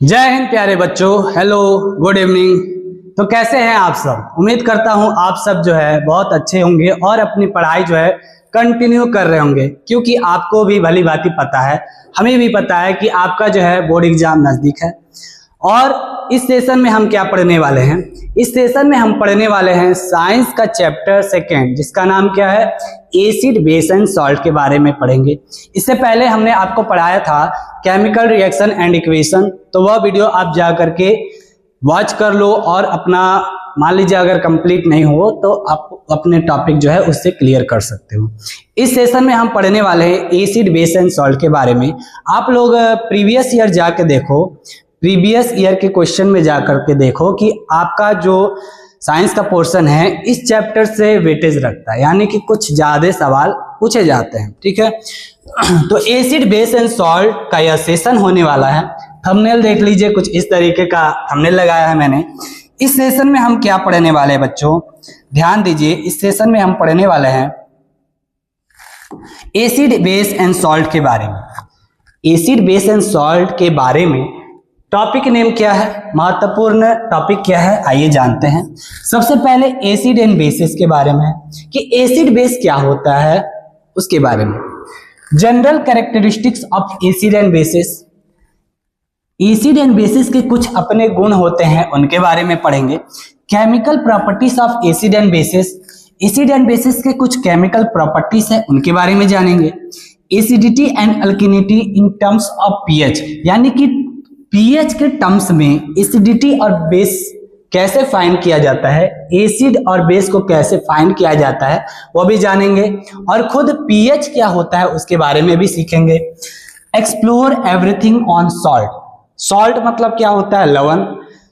जय हिंद प्यारे बच्चों, हेलो, गुड इवनिंग। तो कैसे हैं आप सब? उम्मीद करता हूं आप सब जो है बहुत अच्छे होंगे और अपनी पढ़ाई जो है कंटिन्यू कर रहे होंगे, क्योंकि आपको भी भली भांति पता है, हमें भी पता है कि आपका जो है बोर्ड एग्जाम नजदीक है। और इस सेशन में हम क्या पढ़ने वाले हैं? इस सेशन में हम पढ़ने वाले हैं साइंस का चैप्टर सेकेंड, जिसका नाम क्या है? एसिड, बेस एंड सॉल्ट के बारे में पढ़ेंगे। इससे पहले हमने आपको पढ़ाया था केमिकल रिएक्शन एंड इक्वेशन, तो वह वीडियो आप जा करके वॉच कर लो और अपना मान लीजिए अगर कंप्लीट नहीं हो तो आप अपने टॉपिक जो है उससे क्लियर कर सकते हो। इस सेशन में हम पढ़ने वाले हैं एसिड, बेस एंड सॉल्ट के बारे में। आप लोग प्रीवियस ईयर जाके देखो, प्रीवियस ईयर के क्वेश्चन में जाकर के देखो कि आपका जो साइंस का पोर्शन है इस चैप्टर से वेटेज रखता है, यानी कि कुछ ज्यादा सवाल पूछे जाते हैं। ठीक है, तो एसिड, बेस एंड सॉल्ट का यह सेशन होने वाला है। थंबनेल देख लीजिए, कुछ इस तरीके का थंबनेल लगाया है मैंने। इस सेशन में हम क्या पढ़ने वाले हैं बच्चों? ध्यान दीजिए, इस सेशन में हम पढ़ने वाले हैं एसिड, बेस एंड सॉल्ट के बारे में। एसिड, बेस एंड सॉल्ट के बारे में टॉपिक नेम क्या है, महत्वपूर्ण टॉपिक क्या है, आइए जानते हैं। सबसे पहले एसिड एंड बेसिस के बारे में कि एसिड बेस क्या होता है उसके बारे में। General characteristics of acid and bases, acid and bases के कुछ अपने गुण होते हैं उनके बारे में पढ़ेंगे। Chemical properties of acid and bases, acid and bases के कुछ केमिकल प्रॉपर्टीज है उनके बारे में जानेंगे। Acidity and alkalinity in terms of pH, यानी कि पीएच के टर्म्स में एसिडिटी और बेस कैसे फाइंड किया जाता है, एसिड और बेस को कैसे फाइंड किया जाता है वो भी जानेंगे, और खुद पीएच क्या होता है उसके बारे में भी सीखेंगे। Explore everything on salt, salt मतलब क्या होता है? लवण।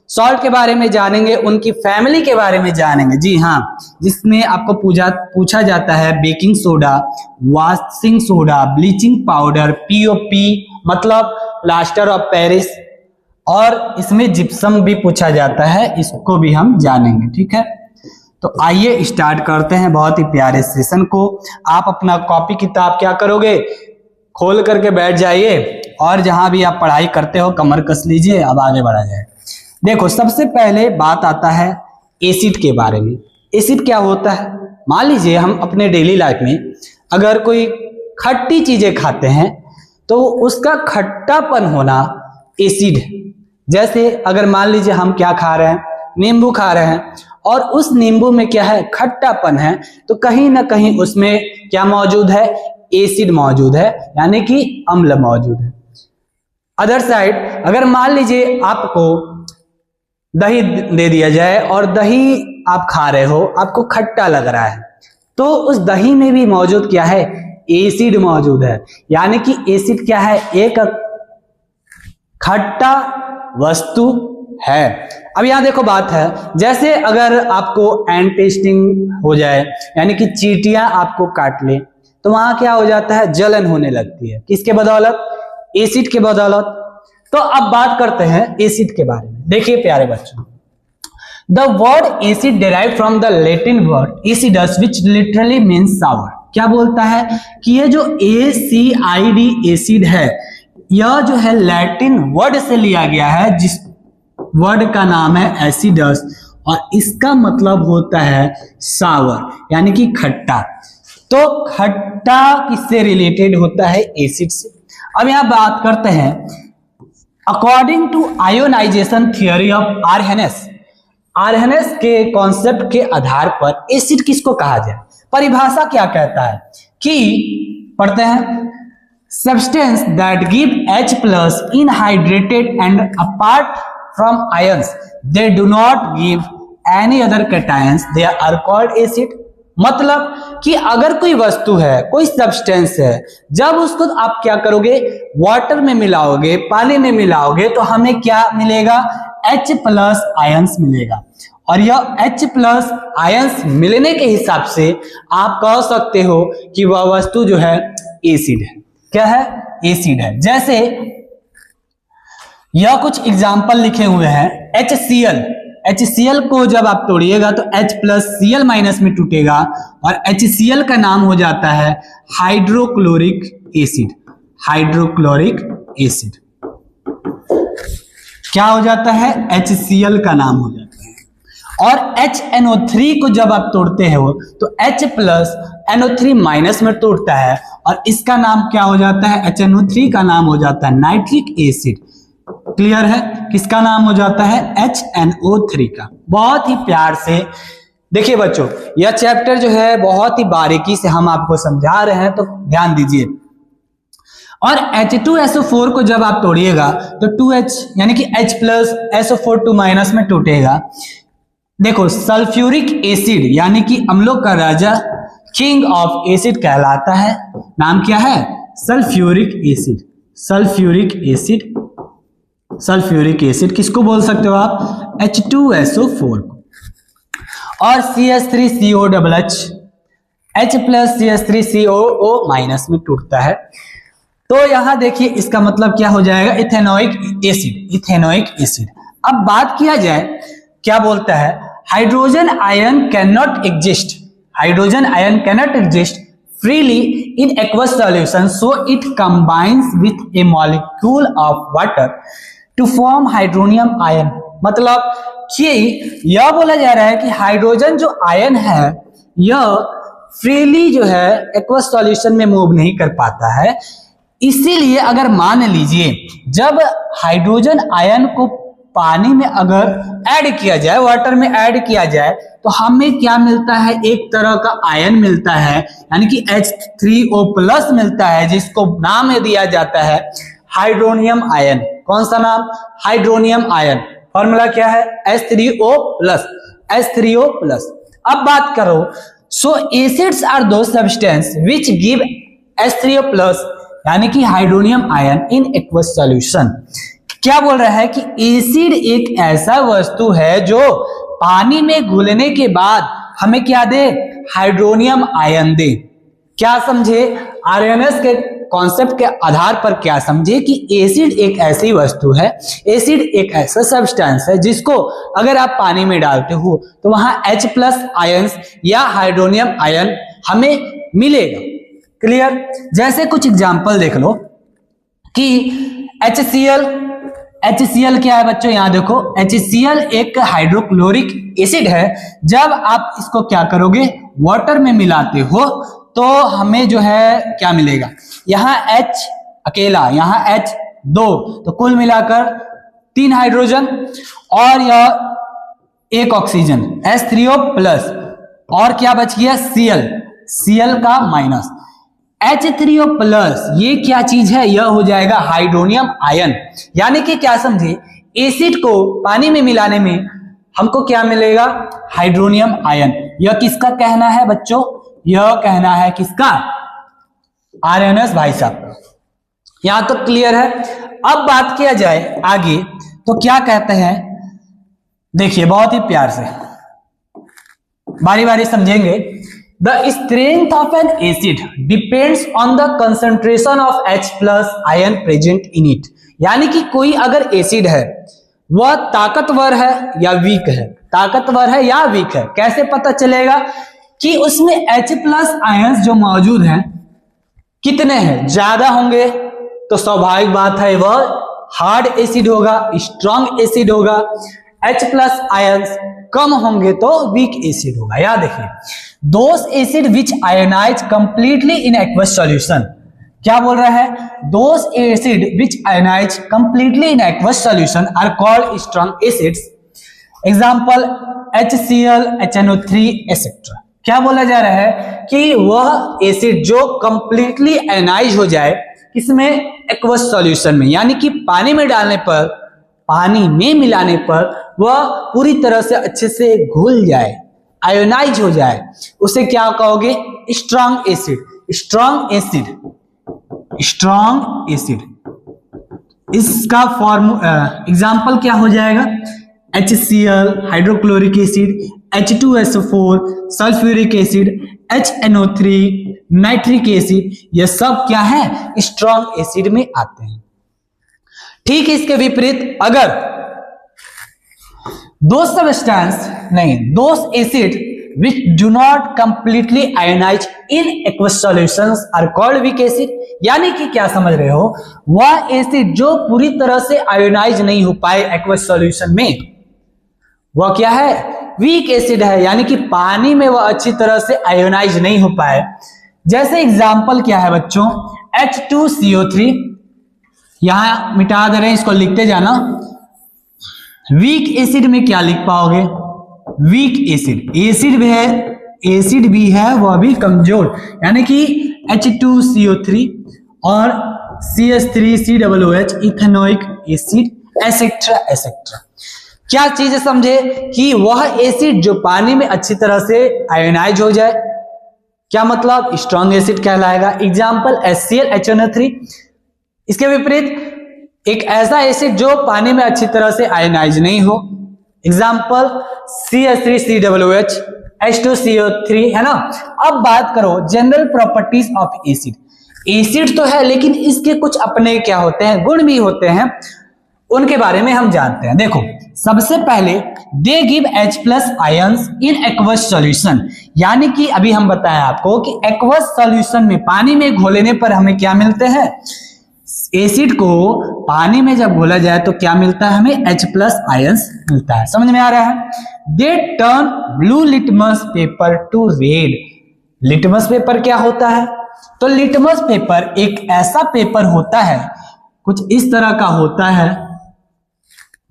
सॉल्ट के बारे में जानेंगे, उनकी फैमिली के बारे में जानेंगे। जी हाँ, जिसमें आपको पूछा जाता है baking soda, washing soda, bleaching powder, POP मतलब प्लास्टर ऑफ पेरिस, और इसमें जिप्सम भी पूछा जाता है, इसको भी हम जानेंगे। ठीक है, तो आइए स्टार्ट करते हैं बहुत ही प्यारे सेशन को। आप अपना कॉपी किताब क्या करोगे, खोल करके बैठ जाइए और जहां भी आप पढ़ाई करते हो कमर कस लीजिए, अब आगे बढ़ा जाए। देखो, सबसे पहले बात आता है एसिड के बारे में। एसिड क्या होता है? मान लीजिए हम अपने डेली लाइफ में अगर कोई खट्टी चीजें खाते हैं तो उसका खट्टापन होना एसिड है। जैसे अगर मान लीजिए हम क्या खा रहे हैं, नींबू खा रहे हैं, और उस नींबू में क्या है? खट्टापन है, तो कहीं ना कहीं उसमें क्या मौजूद है? एसिड मौजूद है, यानी कि अम्ल मौजूद है। अदर साइड अगर मान लीजिए आपको दही दे दिया जाए और दही आप खा रहे हो, आपको खट्टा लग रहा है, तो उस दही में भी मौजूद क्या है? एसिड मौजूद है, यानी कि एसिड क्या है? एक खट्टा वस्तु है। अब यहां देखो बात है, जैसे अगर आपको एंटेस्टिंग हो जाए, यानी कि चींटियां आपको काट ले, तो वहां क्या हो जाता है? जलन होने लगती है। किसके बदौलत? एसिड के बदौलत। तो अब बात करते हैं एसिड के बारे में। देखिए प्यारे बच्चों, the word acid derive from the Latin word acidus which literally means sour. क्या बोलता है कि ये जो ACID एसिड है, यह जो है लैटिन वर्ड से लिया गया है, जिस वर्ड का नाम है एसिडस, और इसका मतलब होता है सावर, यानी कि खट्टा। तो खट्टा किससे रिलेटेड होता है? एसिड से। अब यहां बात करते हैं according to ionization theory of Arrhenius, Arrhenius के कॉन्सेप्ट के आधार पर एसिड किसको कहा जाए? परिभाषा क्या कहता है कि पढ़ते हैं, substance that give H plus in hydrated and apart from ions, they do not give any other cations, they are called acid। मतलब कि अगर कोई वस्तु है, कोई सब्सटेंस है, जब उसको आप क्या करोगे? वाटर में मिलाओगे, पानी में मिलाओगे, तो हमें क्या मिलेगा? H प्लस आयंस मिलेगा। और यह H प्लस आयंस मिलने के हिसाब से आप कह सकते हो कि वह वस्तु जो है एसिड है। क्या है? एसिड है। जैसे यह कुछ एग्जाम्पल लिखे हुए हैं। HCl, HCl को जब आप तोड़िएगा तो H प्लस Cl माइनस में टूटेगा, और HCl का नाम हो जाता है हाइड्रोक्लोरिक एसिड, हाइड्रोक्लोरिक एसिड। क्या हो जाता है, HCl का नाम हो जाता है। और HNO3 को जब आप तोड़ते हो तो H प्लस NO3 माइनस में टूटता है और इसका नाम क्या हो जाता है, HNO3 का नाम हो जाता है नाइट्रिक एसिड। क्लियर है, किसका नाम हो जाता है, HNO3 का। बहुत ही प्यार से देखिए बच्चों, यह चैप्टर जो है बहुत ही बारीकी से हम आपको समझा रहे हैं, तो ध्यान दीजिए। और H2SO4 को जब आप तोड़िएगा तो 2H यानी कि H प्लस SO4 2 माइनस में टूटेगा। देखो सल्फ्यूरिक एसिड यानी कि अम्लों का राजा, किंग ऑफ एसिड कहलाता है। नाम क्या है, sulphuric acid. Sulphuric acid, sulphuric acid किसको बोल सकते हो आप, H2SO4 को। और CH3COOH, H plus CH3COO minus में टूटता है। तो यहां देखिए इसका मतलब क्या हो जाएगा, इथेनोइक एसिड। Ethanoic acid. अब बात किया जाए, क्या बोलता है, hydrogen ion can not exist, hydrogen ion cannot exist freely in aqueous solution, so it combines with a molecule of water to form hydronium ion। मतलब कि यह बोला जा रहा है कि हाइड्रोजन जो आयन है यह फ्रीली जो है एक्वस सॉल्यूशन में मूव नहीं कर पाता है। इसीलिए अगर मान लीजिए जब हाइड्रोजन आयन को पानी में अगर ऐड किया जाए, वाटर में ऐड किया जाए, तो हमें क्या मिलता है, एक तरह का आयन मिलता है, यानी कि H3O प्लस मिलता है, जिसको नाम दिया जाता है हाइड्रोनियम आयन। कौन सा नाम, हाइड्रोनियम आयन। फॉर्मूला क्या है, H3O प्लस, H3O प्लस। अब बात करो, सो एसिड्स आर दो substance which give H3O plus यानी कि hydronium ion in aqueous solution. क्या बोल रहा है कि एसिड एक ऐसा वस्तु है जो पानी में घुलने के बाद हमें क्या दे, हाइड्रोनियम आयन दे। क्या समझे, आरएनएस के कॉन्सेप्ट के आधार पर क्या समझे कि एसिड एक ऐसी वस्तु है, एसिड एक ऐसा सब्सटेंस है जिसको अगर आप पानी में डालते हो तो वहां H प्लस आयंस या हाइड्रोनियम आयन हमें मिलेगा। क्लियर। जैसे कुछ एग्जांपल देख लो कि HCl क्या है बच्चों, यहां देखो HCl एक हाइड्रोक्लोरिक एसिड है। जब आप इसको क्या करोगे, वाटर में मिलाते हो तो हमें जो है क्या मिलेगा, यहाँ H अकेला, यहाँ H 2, तो कुल मिलाकर 3 हाइड्रोजन और यह एक ऑक्सीजन H3O प्लस, और क्या बच गया Cl का माइनस, H3O प्लस। ये क्या चीज है, यह हो जाएगा हाइड्रोनियम आयन। यानी कि क्या समझे, एसिड को पानी में मिलाने में हमको क्या मिलेगा, हाइड्रोनियम आयन। यह किसका कहना है बच्चों, यह कहना है किसका, आरएनएस भाई साहब। यहां तो क्लियर है। अब बात किया जाए आगे तो क्या कहते हैं, देखिए बहुत ही प्यार से बारी बारी समझेंगे। The strength of an acid depends on the concentration of H plus ion present in it। यानी कि कोई अगर एसिड है वह ताकतवर है या वीक है, ताकतवर है या वीक है, कैसे पता चलेगा कि उसमें H प्लस आयंस जो मौजूद हैं कितने हैं, ज्यादा होंगे तो स्वाभाविक बात है वह हार्ड एसिड होगा, स्ट्रॉन्ग एसिड होगा। H प्लस आयंस कम होंगे तो वीक एसिड होगा। याद देखिए, those acid which ionize completely in aqueous solution. क्या बोल रहा है, those acid which ionize completely in aqueous solution are called strong acids. Example HCl, HNO3 etcetera. क्या बोला जा रहा है कि वह एसिड जो कंप्लीटली आयोनाइज हो जाए, किसमें, एक्वस सॉल्यूशन में, यानी कि पानी में डालने पर, पानी में मिलाने पर वह पूरी तरह से अच्छे से घुल जाए, आयोनाइज हो जाए, उसे क्या कहोगे, strong acid. Strong acid, strong acid. इसका एग्जांपल क्या हो जाएगा, HCl, hydrochloric acid, H2SO4, sulphuric acid, HNO3, nitric acid, ये सब क्या है, स्ट्रॉन्ग एसिड में आते हैं। ठीक है, इसके विपरीत अगर दो सब्सटेंस नहीं, दो acid which do not completely ionize in aqueous solutions are called weak acid। यानी कि क्या समझ रहे हो, वह एसिड जो पूरी तरह से आयोनाइज नहीं हो पाए aqueous solution में, वह क्या है, वीक एसिड है। यानी कि पानी में वह अच्छी तरह से आयोनाइज नहीं हो पाए। जैसे एग्जाम्पल क्या है बच्चों, H2CO3, यहां मिटा दे रहे हैं, इसको लिखते जाना। वीक एसिड में क्या लिख पाओगे, वीक एसिड, एसिड भी है, एसिड भी है वह भी कमजोर, यानी कि H2CO3 और CH3COOH, ethanoic acid, etcetera etcetera. क्या चीज समझे कि वह एसिड जो पानी में अच्छी तरह से आयोनाइज हो जाए, क्या मतलब, स्ट्रॉन्ग एसिड कहलाएगा। Example HCl HNO3। इसके विपरीत एक ऐसा एसिड जो पानी में अच्छी तरह से आयोनाइज नहीं हो, एग्जाम्पल CH3COOH, H2CO3, है ना। अब बात करो general properties of acid. Acid तो है लेकिन इसके कुछ अपने क्या होते हैं, गुण भी होते हैं, उनके बारे में हम जानते हैं। देखो सबसे पहले they give H+ ions in aqueous solution, यानी कि अभी हम बताएं आपको कि एक्वस सॉल्यूशन में पानी में घोलने पर हमें क्या मिलते हैं, एसिड को पानी में जब घोला जाए तो क्या मिलता है, हमें H+ आयंस मिलता है। समझ में आ रहा है। They turn blue litmus paper two red. Litmus paper क्या होता है, तो लिटमस पेपर एक ऐसा पेपर होता है, कुछ इस तरह का होता है,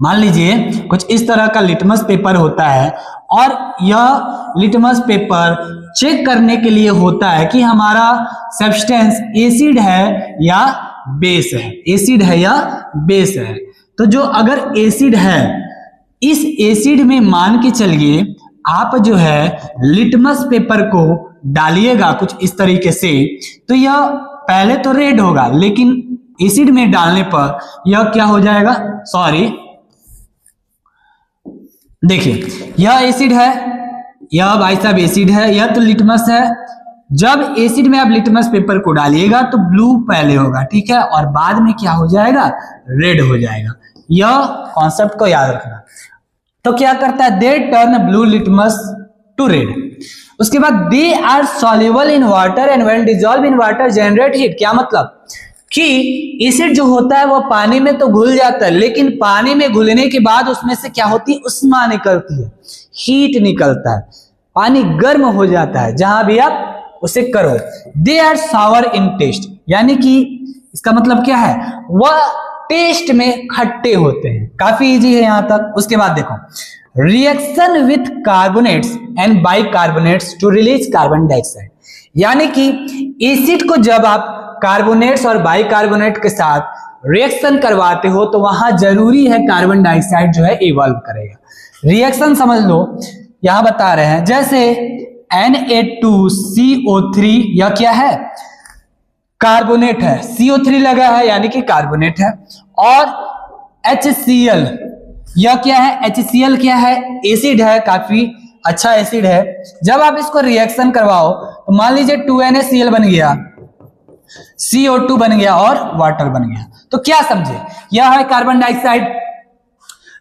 मान लीजिए कुछ इस तरह का लिटमस पेपर होता है, और यह लिटमस पेपर चेक करने के लिए होता है कि हमारा सब्सटेंस एसिड है या बेस है, एसिड है या बेस है। तो जो अगर एसिड है, इस एसिड में मान के चलिए आप जो है लिटमस पेपर को डालिएगा कुछ इस तरीके से, तो यह पहले तो रेड होगा, लेकिन एसिड में डालने पर यह क्या हो जाएगा, सॉरी देखिए यह एसिड है, यह भाई साहब एसिड है, यह तो लिटमस है। जब एसिड में आप लिटमस पेपर को डालिएगा तो ब्लू पहले होगा, ठीक है, और बाद में क्या हो जाएगा, रेड हो जाएगा। यह कॉन्सेप्ट को याद रखना। तो क्या करता है, they turn blue litmus to red. उसके बाद they are soluble in water and when dissolve in water generate heat. क्या मतलब कि एसिड जो होता है वो पानी में तो घुल जाता है, लेकिन पानी में घुलने के बाद उसमें से क्या होती है, उष्मा निकलती है, हीट निकलता है, पानी गर्म हो जाता है जहां भी आप उसे करो। They are Sawar in test, यानी कि इसका मतलब क्या है, वह टेस्ट में खट्टे होते हैं। काफी इजी है यहां तक। उसके बाद देखो reaction with carbonates and bicarbonates to release carbon dioxide, यानी कि एसिड को जब आप कार्बोनेट्स और बाइकार्बोनेट के साथ रिएक्शन करवाते हो तो वहां जरूरी है कार्बन डाइऑक्साइड जो है इवॉल्व करेगा। रिएक्शन समझ लो, यहां बता रहे हैं जैसे Na2CO3, यह क्या है, कार्बोनेट है, CO3 लगा है यानी कि कार्बोनेट है, और HCl, यह क्या है, HCl क्या है, एसिड है, काफी अच्छा एसिड है। जब आप इसको रिएक्शन करवाओ तो मान लीजिए 2NaCl बन गया, CO2 बन गया और वाटर बन गया। तो क्या समझे, यह है कार्बन डाइऑक्साइड।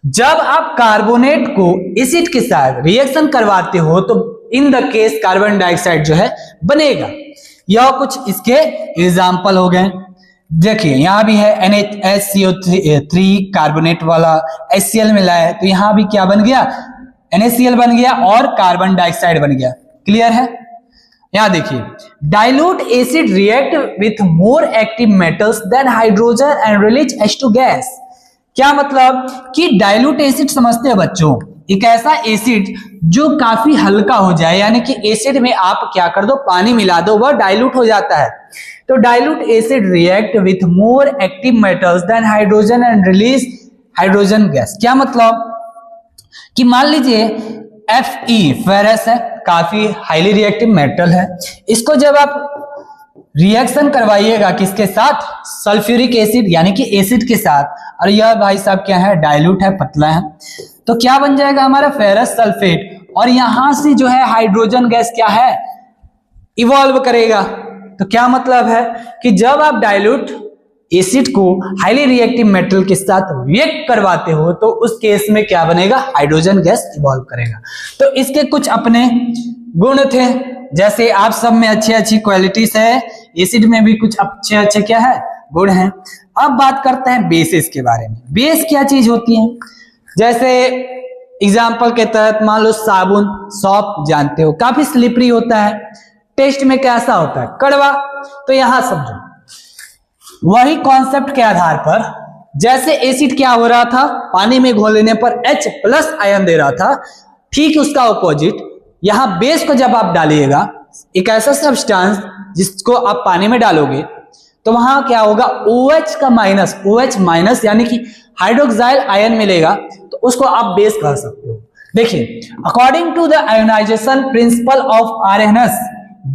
जब आप कार्बोनेट को एसिड के साथ रिएक्शन करवाते हो तो in the case carbon dioxide जो है बनेगा। यह कुछ इसके एग्जाम्पल हो गए। देखिए यहां भी है NaCO3 कार्बोनेट वाला HCl मिला है, तो यहां भी क्या बन गया, NaCl बन गया और कार्बन डाइऑक्साइड बन गया। क्लियर है। यहां देखिए dilute acid react with more active metals then hydrogen and release H2 gas. क्या मतलब कि डाइल्यूट एसिड समझते हो बच्चों, एक ऐसा एसिड जो काफी हल्का हो जाए, यानी कि एसिड में आप क्या कर दो, पानी मिला दो, वह डाइल्यूट हो जाता है। तो dilute acid react with more active metals then hydrogen and release hydrogen gas. क्या मतलब कि मान लीजिए Fe फेरस है, काफी हाईली रिएक्टिव मेटल है, इसको जब आप रिएक्शन करवाइएगा किसके साथ, सल्फ्यूरिक एसिड यानी कि एसिड के साथ, और यह भाई साहब क्या है, डाइल्यूट है, पतला है, तो क्या बन जाएगा हमारा फेरस सल्फेट, और यहां से जो है हाइड्रोजन गैस क्या है, इवॉल्व करेगा। तो क्या मतलब है कि जब आप डाइल्यूट एसिड को हाईली रिएक्टिव मेटल के साथ रिएक्ट करवाते हो तो उस केस में क्या बनेगा, हाइड्रोजन गैस इवॉल्व करेगा। तो इसके कुछ अपने गुण थे, जैसे आप सब में अच्छी अच्छी क्वालिटीज है, एसिड में भी कुछ अच्छे अच्छे क्या है, गुण हैं। अब बात करते हैं बेसिस के बारे में। बेस क्या चीज होती है, जैसे एग्जाम्पल के तहत मान लो साबुन, सॉप जानते हो, काफी स्लिपरी होता है, टेस्ट में कैसा होता है, कड़वा। तो यहां समझो वही कॉन्सेप्ट के आधार पर, जैसे एसिड क्या हो रहा था, पानी में घोलने पर H+ आयन दे रहा था, ठीक उसका ऑपोजिट यहां बेस को जब आप डालिएगा, एक ऐसा सब्सटेंस जिसको आप पानी में डालोगे तो वहां क्या होगा, OH माइनस यानी कि हाइड्रोक्साइल आयन मिलेगा, तो उसको आप बेस कह सकते हो। देखिए, according to the ionisation principle of Arrhenius,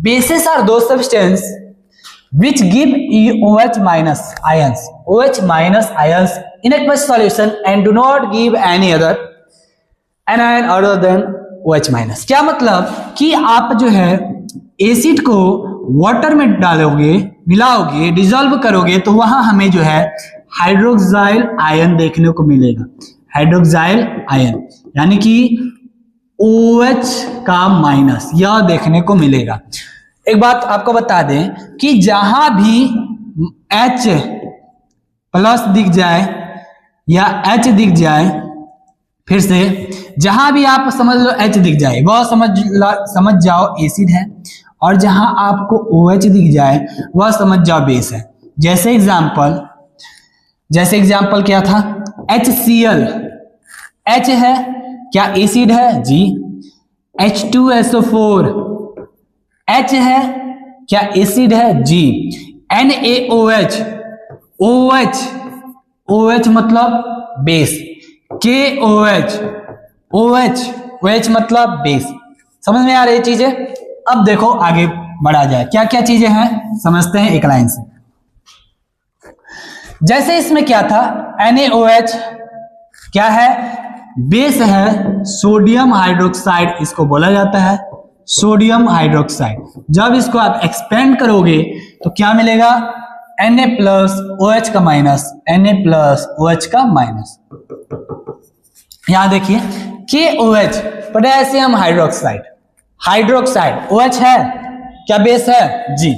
bases are दो substance which give OH minus ions in aqueous solution and do not give any other anion other than OH minus। क्या मतलब कि आप जो है एसिड को वाटर में डालोगे, मिलाओगे, डिसॉल्व करोगे तो वहां हमें जो है हाइड्रोक्साइल आयन देखने को मिलेगा, हाइड्रोक्साइल आयन यानी कि OH का माइनस यह देखने को मिलेगा। एक बात आपको बता दें कि जहां भी H+ दिख जाए या H दिख जाए, फिर से जहां भी आप समझ लो H दिख जाए वह समझ जाओ एसिड है, और जहां आपको OH दिख जाए वह समझ जाओ बेस है। जैसे एग्जाम्पल क्या था, HCl, H है क्या एसिड है जी, H2SO4 H है क्या एसिड है जी, NaOH, OH मतलब बेस, KOH, OH मतलब बेस। समझ में आ रही चीजें। अब देखो आगे बढ़ा जाए, क्या क्या चीजें हैं समझते हैं एक लाइन से। जैसे इसमें क्या था, NaOH क्या है, बेस है, सोडियम हाइड्रोक्साइड इसको बोला जाता है, सोडियम हाइड्रोक्साइड। जब इसको आप एक्सपेंड करोगे तो क्या मिलेगा, Na+OH का माइनस, Na+OH का माइनस। यहां देखिए KOH, पोटेशियम हाइड्रोक्साइड, OH है क्या बेस है जी,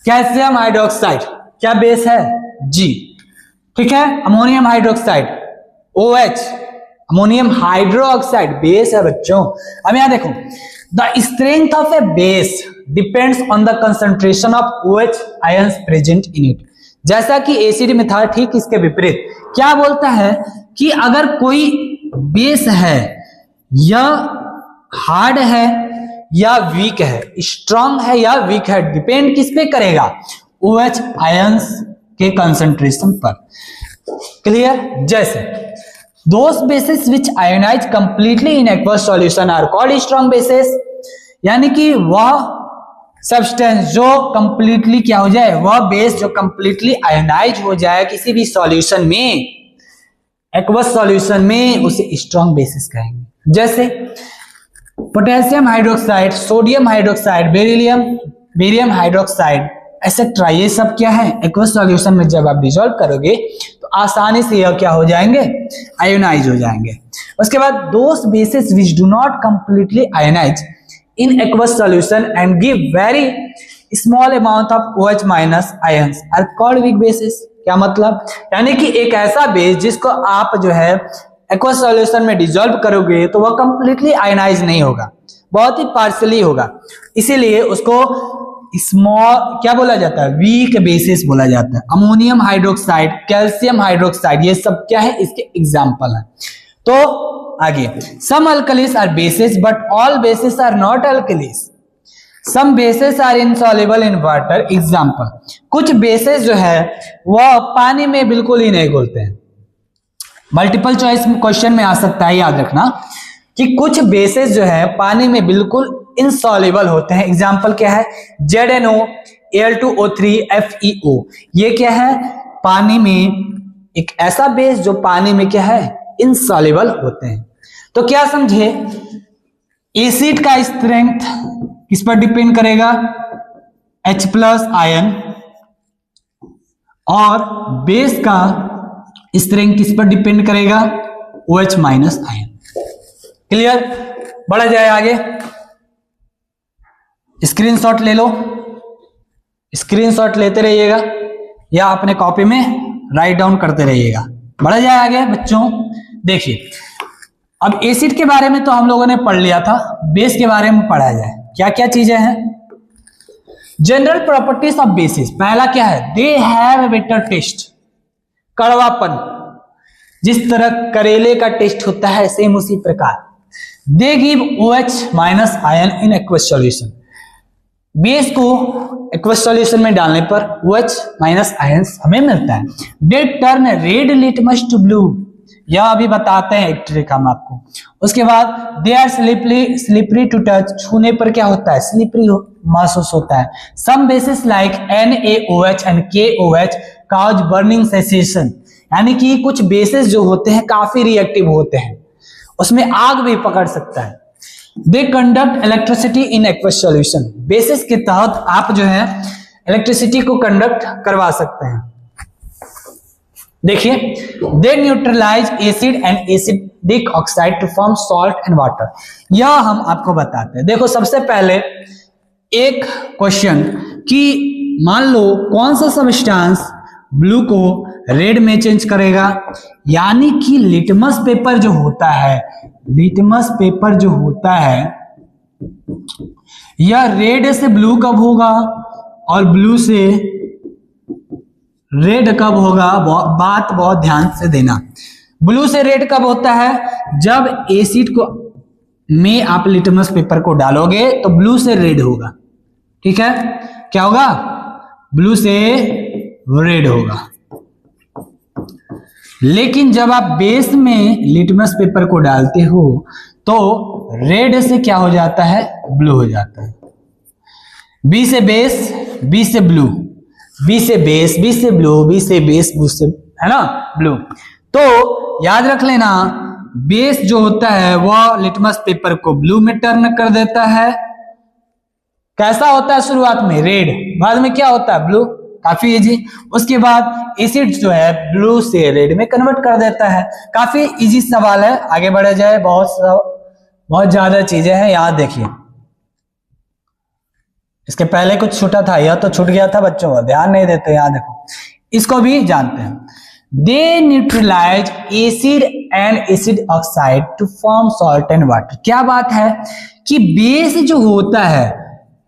कैल्शियम हाइड्रोक्साइड क्या बेस है जी, ठीक है। Ammonium hydroxide OH, ammonium hydroxide base है बच्चों। अब यहां देखो, the strength of a base depends on the concentration of OH ions present in it। जैसा कि एसिड में था, ठीक इसके विपरीत क्या बोलता है कि अगर कोई बेस है या हार्ड है या वीक है, स्ट्रांग है या वीक है, डिपेंड किस पे करेगा, OH आयंस के कंसंट्रेशन पर। क्लियर। जैसे those bases which ionize completely in aqueous solution are called strong bases, यानी कि वह सब्सटेंस जो कंप्लीटली क्या हो जाए, वह बेस जो कंप्लीटली आयोनाइज हो जाए किसी भी सॉल्यूशन में, एक्वस सॉल्यूशन में, उसे स्ट्रॉन्ग बेसिस कहेंगे। जैसे potassium hydroxide, sodium hydroxide, beryllium hydroxide, etcetera, ये सब क्या है, एक्वस सॉल्यूशन में जब आप डिसॉल्व करोगे तो आसानी से यह क्या हो जाएंगे, आयोनाइज हो जाएंगे। उसके बाद those bases which do not completely ionize in aqueous solution and give very small amount of OH minus ions are called weak bases. क्या मतलब, यानी कि एक ऐसा बेस जिसको आप जो है एक्वस सॉल्यूशन में डिसॉल्व करोगे तो वह कंप्लीटली आयोनाइज नहीं होगा, बहुत ही पार्शियली होगा, इसीलिए उसको स्मॉल क्या बोला जाता है, वीक बेसिस बोला जाता है। अमोनियम हाइड्रोक्साइड, कैल्शियम हाइड्रोक्साइड, ये सब क्या है, इसके एग्जाम्पल हैं। तो आगे, some alkalis are bases but all bases are not alkalis, some bases are insoluble in water. Example, कुछ बेसिस जो है वह पानी में बिल्कुल ही नहीं घुलते हैं। मल्टीपल चॉइस क्वेश्चन में आ सकता है, याद रखना कि कुछ बेसिस जो है पानी में बिल्कुल इनसॉल्युबल होते हैं। एग्जाम्पल क्या है, ZNO, Al2O3, FeO, ये क्या है, पानी में एक ऐसा बेस जो पानी में क्या है, इनसॉल्युबल होते हैं। तो क्या समझे, एसिड का स्ट्रेंथ किस पर डिपेंड करेगा, H+ आयन, और बेस का स्ट्रेंथ किस पर डिपेंड करेगा? OH minus ion. क्लियर? बढ़ा जाए आगे, स्क्रीनशॉट ले लो, स्क्रीनशॉट लेते रहिएगा या अपने कॉपी में राइट डाउन करते रहिएगा। बढ़ा जाए आगे बच्चों। देखिए अब एसिड के बारे में तो हम लोगों ने पढ़ लिया था, बेस के बारे में पढ़ा जाए। क्या क्या चीजें हैं? General properties of bases. पहला क्या है? They have a bitter taste. कड़वापन, जिस तरह करेले का टेस्ट होता है सेम उसी प्रकार। They give OH minus ion in aqueous solution. Base को एक्वस सॉल्यूशन में डालने पर OH माइनस आयन हमें मिलता है। They turn red litmus to blue. यह अभी बताते हैं एक ट्रिक हम आपको। उसके बाद they are slippery to touch. छूने पर क्या होता है? स्लिपरी महसूस होता है। Some bases like NaOH and KOH cause burning sensation. यानी कि कुछ बेसिस जो होते हैं काफी रिएक्टिव होते हैं, उसमें आग भी पकड़ सकता है। They conduct electricity in aqueous solution. Basis के तहत आप जो है इलेक्ट्रिसिटी को कंडक्ट करवा सकते हैं। देखिए they neutralize acid and acidic oxide to form salt and water. यह हम आपको बताते हैं। देखो सबसे पहले एक क्वेश्चन कि मान लो कौन सा सब्सटेंस ब्लू को रेड में चेंज करेगा, यानी कि लिटमस पेपर जो होता है, लिटमस पेपर जो होता है यह रेड से ब्लू कब होगा और ब्लू से रेड कब होगा? बात बहुत ध्यान से देना। ब्लू से रेड कब होता है? जब एसिड को में आप लिटमस पेपर को डालोगे तो ब्लू से रेड होगा। ठीक है, क्या होगा? ब्लू से रेड होगा। लेकिन जब आप बेस में लिटमस पेपर को डालते हो तो रेड से क्या हो जाता है? ब्लू हो जाता है। बी से बेस, बी से ब्लू, बी से बेस, बी से ब्लू, बी से बेस, ब्लू से, है ना, ब्लू। तो याद रख लेना बेस जो होता है वह लिटमस पेपर को ब्लू में टर्न कर देता है। कैसा होता है? शुरुआत में रेड, बाद में क्या होता है? ब्लू। काफी इजी। उसके बाद एसिड जो है ब्लू से रेड में कन्वर्ट कर देता है। काफी इजी सवाल है, आगे बढ़ा जाए। बहुत ज्यादा चीजें हैं, याद देखिए। इसके पहले कुछ छूटा था, यह तो छूट गया था बच्चों, ध्यान नहीं देते। याद देखो, इसको भी जानते हैं। They neutralize acid and acid oxide to form salt and water. क्या बात है कि बेस जो होता है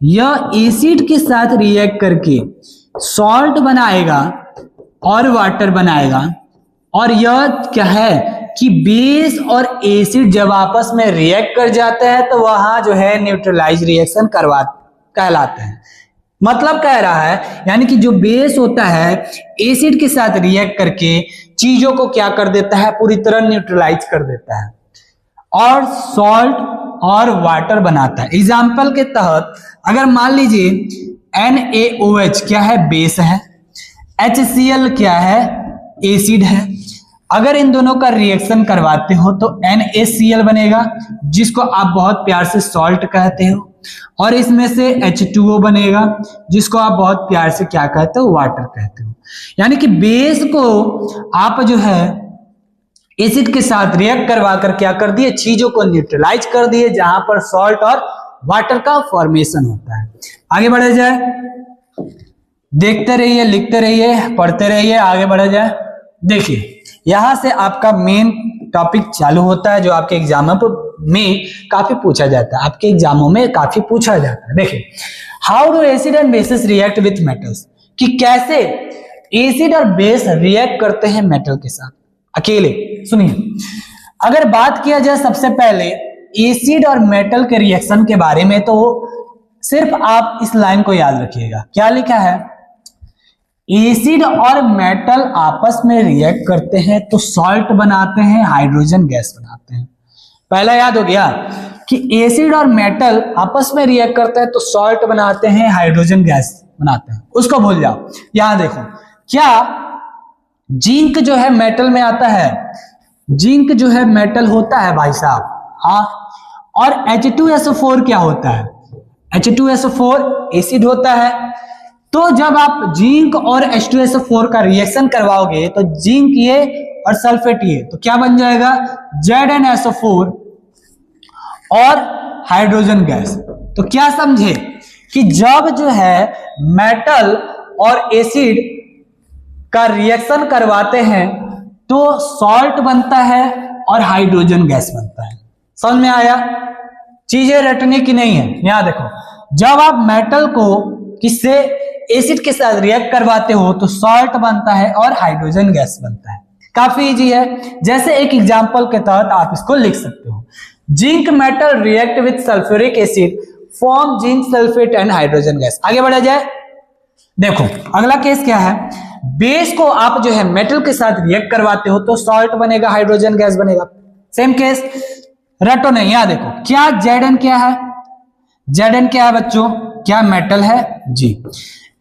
यह एसिड के साथ रिएक्ट करके सॉल्ट बनाएगा और वाटर बनाएगा। और यह क्या है कि बेस और एसिड जब आपस में रिएक्ट कर जाते हैं तो वहां जो है न्यूट्रलाइज रिएक्शन कहलाते हैं। मतलब कह रहा है यानी कि जो बेस होता है एसिड के साथ रिएक्ट करके चीजों को क्या कर देता है? पूरी तरह न्यूट्रलाइज कर देता है और सॉल्ट और वाटर बनाता है। एग्जाम्पल के तहत अगर मान लीजिए NaOH क्या है? बेस है। HCl क्या है? एसिड है। अगर इन दोनों का रिएक्शन करवाते हो तो NaCl बनेगा, जिसको आप बहुत प्यार से सॉल्ट कहते हो, और इसमें से H2O बनेगा, जिसको आप बहुत प्यार से क्या कहते हो? वाटर कहते हो। यानी कि बेस को आप जो है एसिड के साथ रिएक्ट करवा कर क्या कर दिए? चीजों को न्यूट्रलाइज कर दिए, जहां पर सॉल्ट और वाटर का फॉर्मेशन होता है। आगे बढ़ा जाए, देखते रहिए, लिखते रहिए, पढ़ते रहिए, आगे बढ़ा जाए। देखिए यहां से आपका मेन टॉपिक चालू होता है जो आपके एग्जामों में काफी पूछा जाता है। आपके एग्जामों में काफी पूछा जाता है। देखिए how do acid and basis react with metals, कि कैसे एसिड और बेस रिएक्ट करते हैं मेटल के साथ अकेले। सुनिए, अगर बात किया जाए सबसे पहले एसिड और मेटल के रिएक्शन के बारे में, तो सिर्फ आप इस लाइन को याद रखिएगा। क्या लिखा है? एसिड और मेटल आपस में रिएक्ट करते हैं तो सॉल्ट बनाते हैं, हाइड्रोजन गैस बनाते हैं। पहला याद हो गया कि एसिड और मेटल आपस में रिएक्ट करते हैं तो सॉल्ट बनाते हैं, हाइड्रोजन गैस बनाते हैं। उसको भूल जाओ। यहां देखो, क्या जिंक जो है मेटल में आता है? जिंक जो है मेटल होता है भाई साहब, हाँ। और H2SO4 क्या होता है? H2SO4 एसिड होता है। तो जब आप जिंक और H2SO4 का रिएक्शन करवाओगे तो जिंक ये और सल्फेट ये, तो क्या बन जाएगा ZnSO4 और हाइड्रोजन गैस। तो क्या समझे कि जब जो है मेटल और एसिड का रिएक्शन करवाते हैं तो सॉल्ट बनता है और हाइड्रोजन गैस बनता है। समझ में आया? चीजें रटने की नहीं है। यहां देखो, जब आप मेटल को किससे एसिड के साथ रिएक्ट करवाते हो तो सॉल्ट बनता है और हाइड्रोजन गैस बनता है। काफी इजी है। जैसे एक एग्जांपल के तहत आप इसको लिख सकते हो, zinc metal react with sulphuric acid form zinc sulphate and hydrogen gas. आगे बढ़ा जाए। देखो अगला केस क्या है, बेस को आप जो है मेटल के साथ रिएक्ट करवाते हो तो सॉल्ट बनेगा, हाइड्रोजन गैस बनेगा। सेम केस, रटो नहीं। यहां देखो, क्या Zn क्या है? Zn क्या है बच्चों? क्या मेटल है? जी।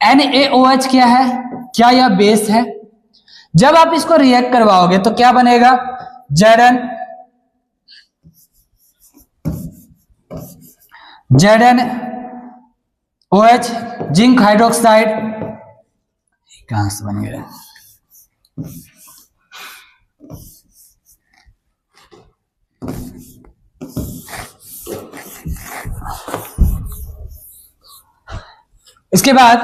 NaOH क्या है? क्या यह बेस है? जब आप इसको रिएक्ट करवाओगे तो क्या बनेगा? ZnOH, zinc hydroxide. कहां से बन गया? इसके बाद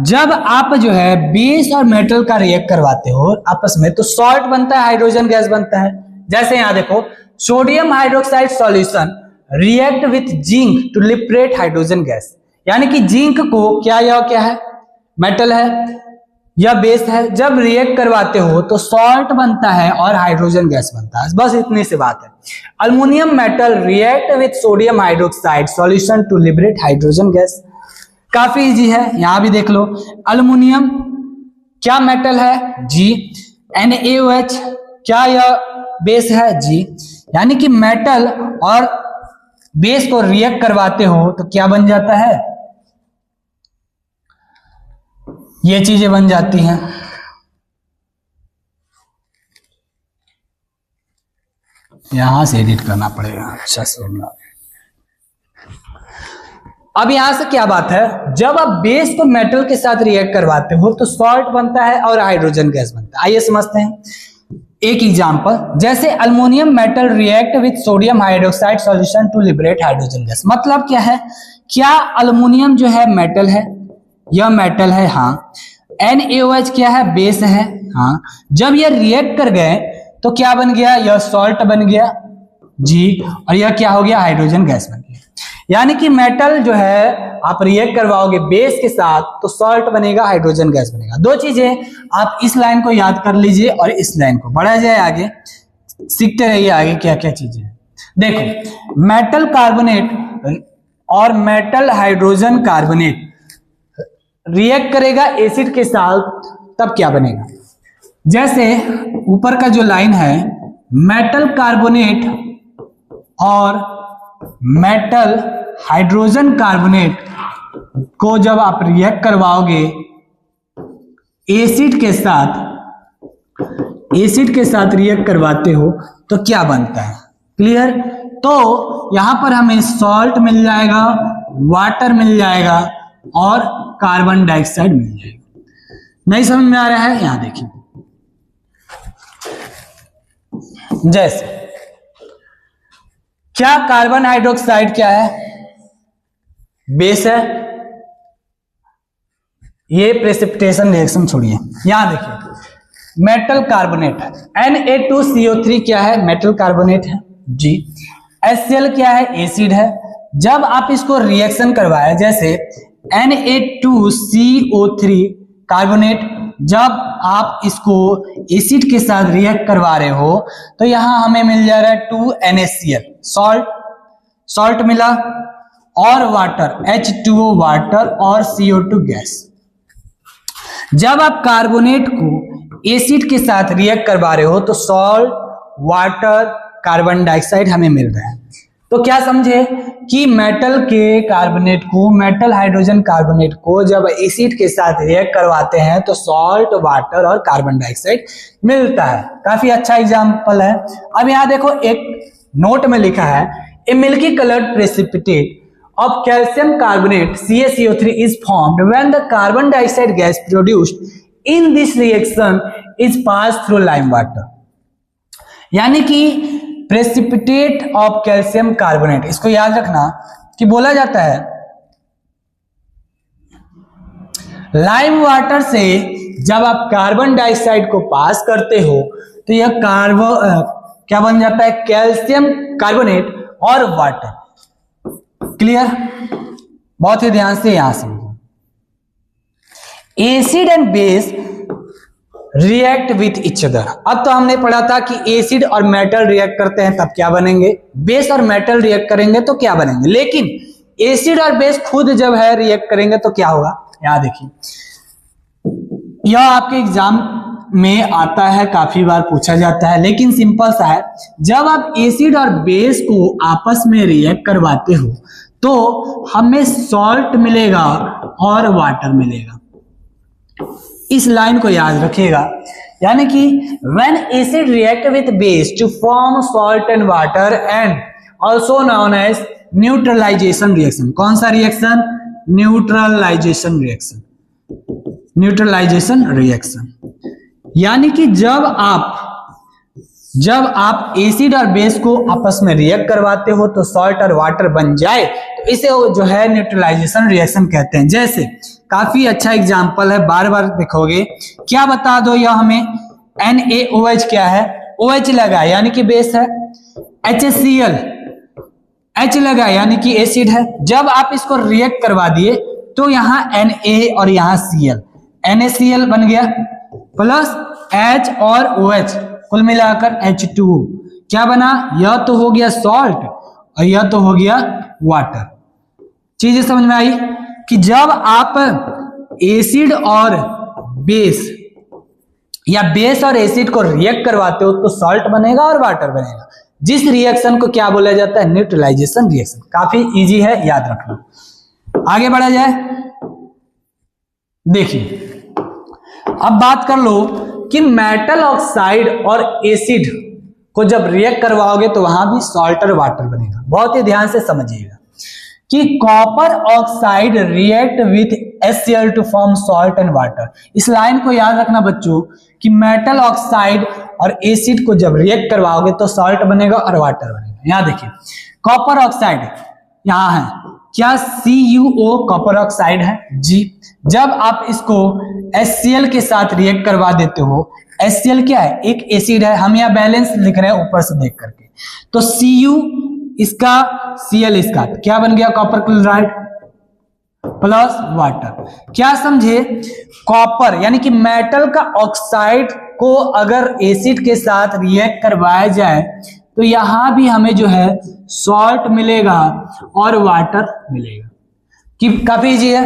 जब आप जो है बेस और मेटल का रिएक्ट करवाते हो आपस में तो सॉल्ट बनता है, हाइड्रोजन गैस बनता है। जैसे यहां देखो, sodium hydroxide solution react with zinc to liberate hydrogen gas, यानी कि जिंक को क्या है मेटल है या बेस है, जब रिएक्ट करवाते हो तो सॉल्ट बनता है और हाइड्रोजन गैस बनता है। बस इतनी सी बात है। Aluminium metal react with sodium hydroxide solution to liberate hydrogen gas. काफी इजी है, यहां भी देख लो। अल्युमिनियम क्या मेटल है? जी। NaOH क्या यह बेस है? जी। यानी कि मेटल और बेस को रिएक्ट करवाते हो तो क्या बन जाता है? ये चीजें बन जाती हैं। यहां से एडिट करना पड़ेगा। अच्छा सुनना। अब यहां से क्या बात है, जब आप बेस को मेटल के साथ रिएक्ट करवाते हो तो सॉल्ट बनता है और हाइड्रोजन गैस बनता है। आइए समझते हैं एक एग्जांपल। जैसे aluminium metal react with sodium hydroxide solution to liberate hydrogen gas. मतलब क्या है, क्या अल्युमिनियम जो है मेटल है? यह मेटल है, हाँ। NaOH क्या है? बेस है, हाँ। जब यह रिएक्ट कर गए तो क्या बन गया? यह सॉल्ट बन गया, जी। और यह क्या हो गया? हाइड्रोजन गैस बन गया। यानी कि मेटल जो है आप रिएक्ट करवाओगे बेस के साथ तो सॉल्ट बनेगा, हाइड्रोजन गैस बनेगा। दो चीजें आप इस लाइन को याद कर लीजिए और इस लाइन को। बढ़ा जाए आगे, सीखते रहिए आगे क्या क्या चीजें। देखो, मेटल कार्बोनेट और मेटल हाइड्रोजन कार्बोनेट रिएक्ट करेगा एसिड के साथ, तब क्या बनेगा? जैसे ऊपर का जो लाइन है, मेटल कार्बोनेट और मेटल हाइड्रोजन कार्बोनेट को जब आप रिएक्ट करवाओगे एसिड के साथ रिएक्ट करवाते हो तो क्या बनता है? क्लियर? तो यहां पर हमें सॉल्ट मिल जाएगा, वाटर मिल जाएगा और कार्बन डाइऑक्साइड मिल जाएगा। नहीं समझ में आ रहा है? यहां देखिए, जैसे क्या कार्बन हाइड्रोक्साइड क्या है? बेस है। ये प्रेसिपिटेशन रिएक्शन छोड़िए, यहां देखिए मेटल कार्बोनेट है। Na2CO3 क्या है? मेटल कार्बोनेट है, जी। HCl क्या है? एसिड है। जब आप इसको रिएक्शन करवाए, जैसे Na2CO3 कार्बोनेट, जब आप इसको एसिड के साथ रिएक्ट करवा रहे हो तो यहां हमें मिल जा रहा है 2NaCl, सॉल्ट मिला, और वाटर H2O वाटर और CO2 गैस। जब आप कार्बोनेट को एसिड के साथ रिएक्ट करवा रहे हो तो सॉल्ट, वाटर, कार्बन डाइऑक्साइड हमें मिल रहा है। तो क्या समझे कि मेटल के कार्बोनेट को, मेटल हाइड्रोजन कार्बोनेट को जब एसिड के साथ रिएक्ट करवाते हैं तो सॉल्ट, वाटर और कार्बन डाइऑक्साइड मिलता है। काफी अच्छा एग्जांपल है। अब यहां देखो, एक नोट में लिखा है, a milky coloured precipitate of calcium carbonate CaCO3 is formed when the carbon dioxide gas produced in this reaction is passed through lime water। यानी कि प्रेसिपिटेट ऑफ कैल्शियम कार्बोनेट, इसको याद रखना कि बोला जाता है लाइम वाटर से जब आप कार्बन डाइऑक्साइड को पास करते हो तो यह क्या बन जाता है, कैल्शियम कार्बोनेट और वाटर। क्लियर? बहुत ही ध्यान से यहां समझो। Acid and base react with each other. अब तो हमने पढ़ा था कि एसिड और मेटल रिएक्ट करते हैं तब क्या बनेंगे, बेस और मेटल रिएक्ट करेंगे तो क्या बनेंगे। लेकिन एसिड और बेस खुद जब है रिएक्ट करेंगे तो क्या होगा, यहां देखिए, यह आपके एग्जाम में आता है, काफी बार पूछा जाता है, लेकिन सिंपल सा है। जब आप एसिड और बेस को आपस में रिएक्ट करवाते हो तो हमें सॉल्ट मिलेगा और वाटर मिलेगा। इस लाइन को याद रखिएगा। यानी कि when acid react with base to form salt and water and also known as neutralisation reaction. कौन सा रिएक्शन? Neutralisation reaction. न्यूट्रलाइजेशन रिएक्शन यानी कि जब आप एसिड और बेस को आपस में रिएक्ट करवाते हो तो सॉल्ट और वाटर बन जाए तो इसे जो है न्यूट्रलाइजेशन रिएक्शन कहते हैं। जैसे काफी अच्छा एग्जांपल है, बार बार देखोगे, क्या बता दो यह हमें, NaOH क्या है, OH लगा यानी कि बेस है, HCl H लगा यानी कि एसिड है। जब आप इसको रिएक्ट करवा दिए तो यहाँ Na और यहाँ Cl, NaCl बन गया प्लस H और OH कुल मिलाकर H2O। क्या बना, यह तो हो गया सॉल्ट और यह तो हो गया वाटर। चीजें समझ में आई कि जब आप एसिड और बेस या बेस और एसिड को रिएक्ट करवाते हो तो सॉल्ट बनेगा और वाटर बनेगा, जिस रिएक्शन को क्या बोला जाता है, न्यूट्रलाइजेशन रिएक्शन। काफी इजी है, याद रखना। आगे बढ़ा जाए, देखिए अब बात कर लो कि मेटल ऑक्साइड और एसिड को जब रिएक्ट करवाओगे तो वहां भी सॉल्ट और वाटर बनेगा। बहुत ही ध्यान से समझिएगा कि copper oxide react with HCl to form salt and water. इस लाइन को याद रखना बच्चों कि मेटल ऑक्साइड और एसिड को जब रिएक्ट करवाओगे तो सॉल्ट बनेगा और वाटर बनेगा। यहां देखिए कॉपर ऑक्साइड यहां है, क्या CuO कॉपर ऑक्साइड है जी। जब आप इसको HCl के साथ रिएक्ट करवा देते हो, HCl क्या है, एक एसिड है, हम यहाँ बैलेंस लिख रहे हैं ऊपर से देख करके, तो Cu इसका Cl इसका, तो क्या बन गया, कॉपर क्लोराइड प्लस वाटर। क्या समझे, कॉपर यानी कि मेटल का ऑक्साइड को अगर एसिड के साथ रिएक्ट करवाया जाए तो यहां भी हमें जो है सॉल्ट मिलेगा और वाटर मिलेगा। कि काफी इजी है,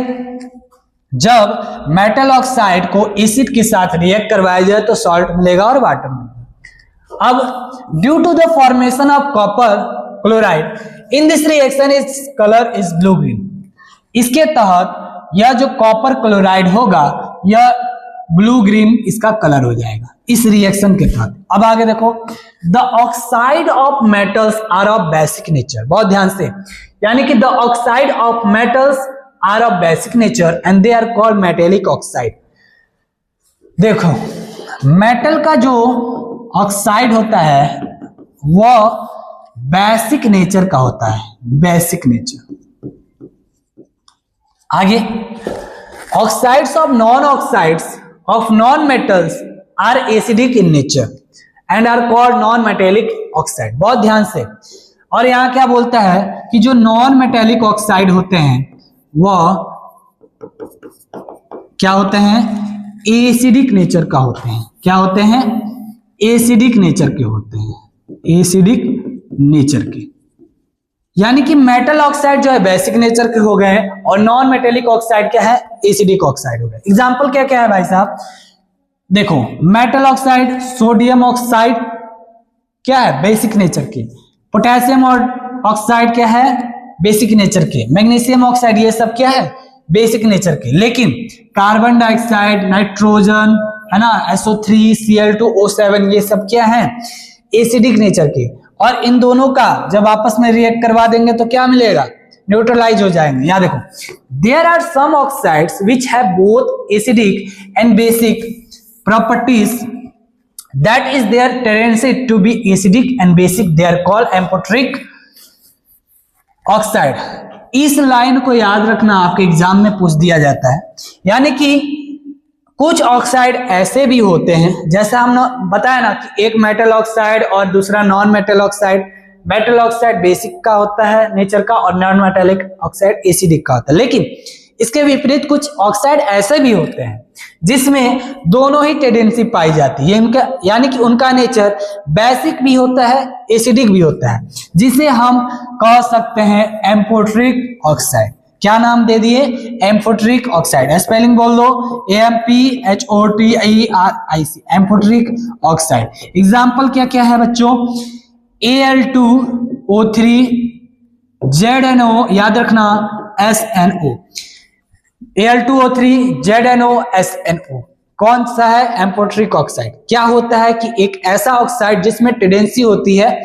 जब मेटल ऑक्साइड को एसिड के साथ रिएक्ट करवाया जाए तो सॉल्ट मिलेगा और वाटर मिलेगा। अब due to the formation of copper chloride in this reaction is colour is blue green. इसके तहत यह जो कॉपर क्लोराइड होगा यह ब्लू ग्रीन इसका कलर हो जाएगा इस रिएक्शन के तहत। अब आगे देखो, the oxide of metals are of basic nature. बहुत ध्यान से, यानी कि the oxide of metals are of basic nature and they are called metallic oxide. देखो मेटल का जो ऑक्साइड होता है वह बेसिक नेचर का होता है, बेसिक नेचर। आगे, oxides of non metals are acidic in nature and are called non metallic oxide. बहुत ध्यान से, और यहां क्या बोलता है कि जो नॉन मेटेलिक ऑक्साइड होते हैं वह क्या होते हैं, एसिडिक नेचर का होते हैं। क्या होते हैं, एसिडिक नेचर के होते हैं, एसिडिक नेचर के। यानी कि मेटल ऑक्साइड जो है बेसिक नेचर के हो गए और नॉन मेटेलिक ऑक्साइड क्या है, एसिडिक ऑक्साइड हो गए। एग्जांपल क्या क्या है भाई साहब, देखो मेटल ऑक्साइड, सोडियम ऑक्साइड क्या है, बेसिक नेचर के। पोटेशियम ऑक्साइड क्या है, बेसिक नेचर के। मैग्नीशियम ऑक्साइड, ये सब क्या है, बेसिक नेचर के। लेकिन कार्बन डाइऑक्साइड, नाइट्रोजन है ना, SO3, Cl2, O7, ये सब क्या है, एसिडिक नेचर के। और इन दोनों का जब आपस में रिएक्ट करवा देंगे तो क्या मिलेगा, न्यूट्रलाइज हो जाएंगे। यहाँ देखो, there are some oxides which have both acidic and basic properties, that is their tendency to be acidic and basic, they are called amphoteric oxide. इस लाइन को याद रखना, आपके एग्जाम में पूछ दिया जाता है। यानी कि कुछ ऑक्साइड ऐसे भी होते हैं, जैसे हमने बताया ना कि एक मेटल ऑक्साइड और दूसरा non metal oxide. Metal oxide basic का होता है नेचर का और नॉन मेटेलिक ऑक्साइड एसिडिक का होता है। लेकिन इसके विपरीत कुछ ऑक्साइड ऐसे भी होते हैं जिसमें दोनों ही टेंडेंसी पाई जाती है, इनका यानी कि उनका नेचर बेसिक भी होता है एसिडिक भी होता है, जिसे हम कह सकते हैं एम्फोटेरिक ऑक्साइड। क्या नाम दे दिए? Amphoteric oxide. स्पेलिंग बोल दो, AMPHOTERIC, एम्फोटेरिक ऑक्साइड। एग्जाम्पल क्या क्या है बच्चों? Al2O3 ZNO, याद रखना SNO, Al2O3 ZNO SNO कौन सा है? Amphoteric oxide. क्या होता है कि एक ऐसा ऑक्साइड जिसमें टेंडेंसी होती है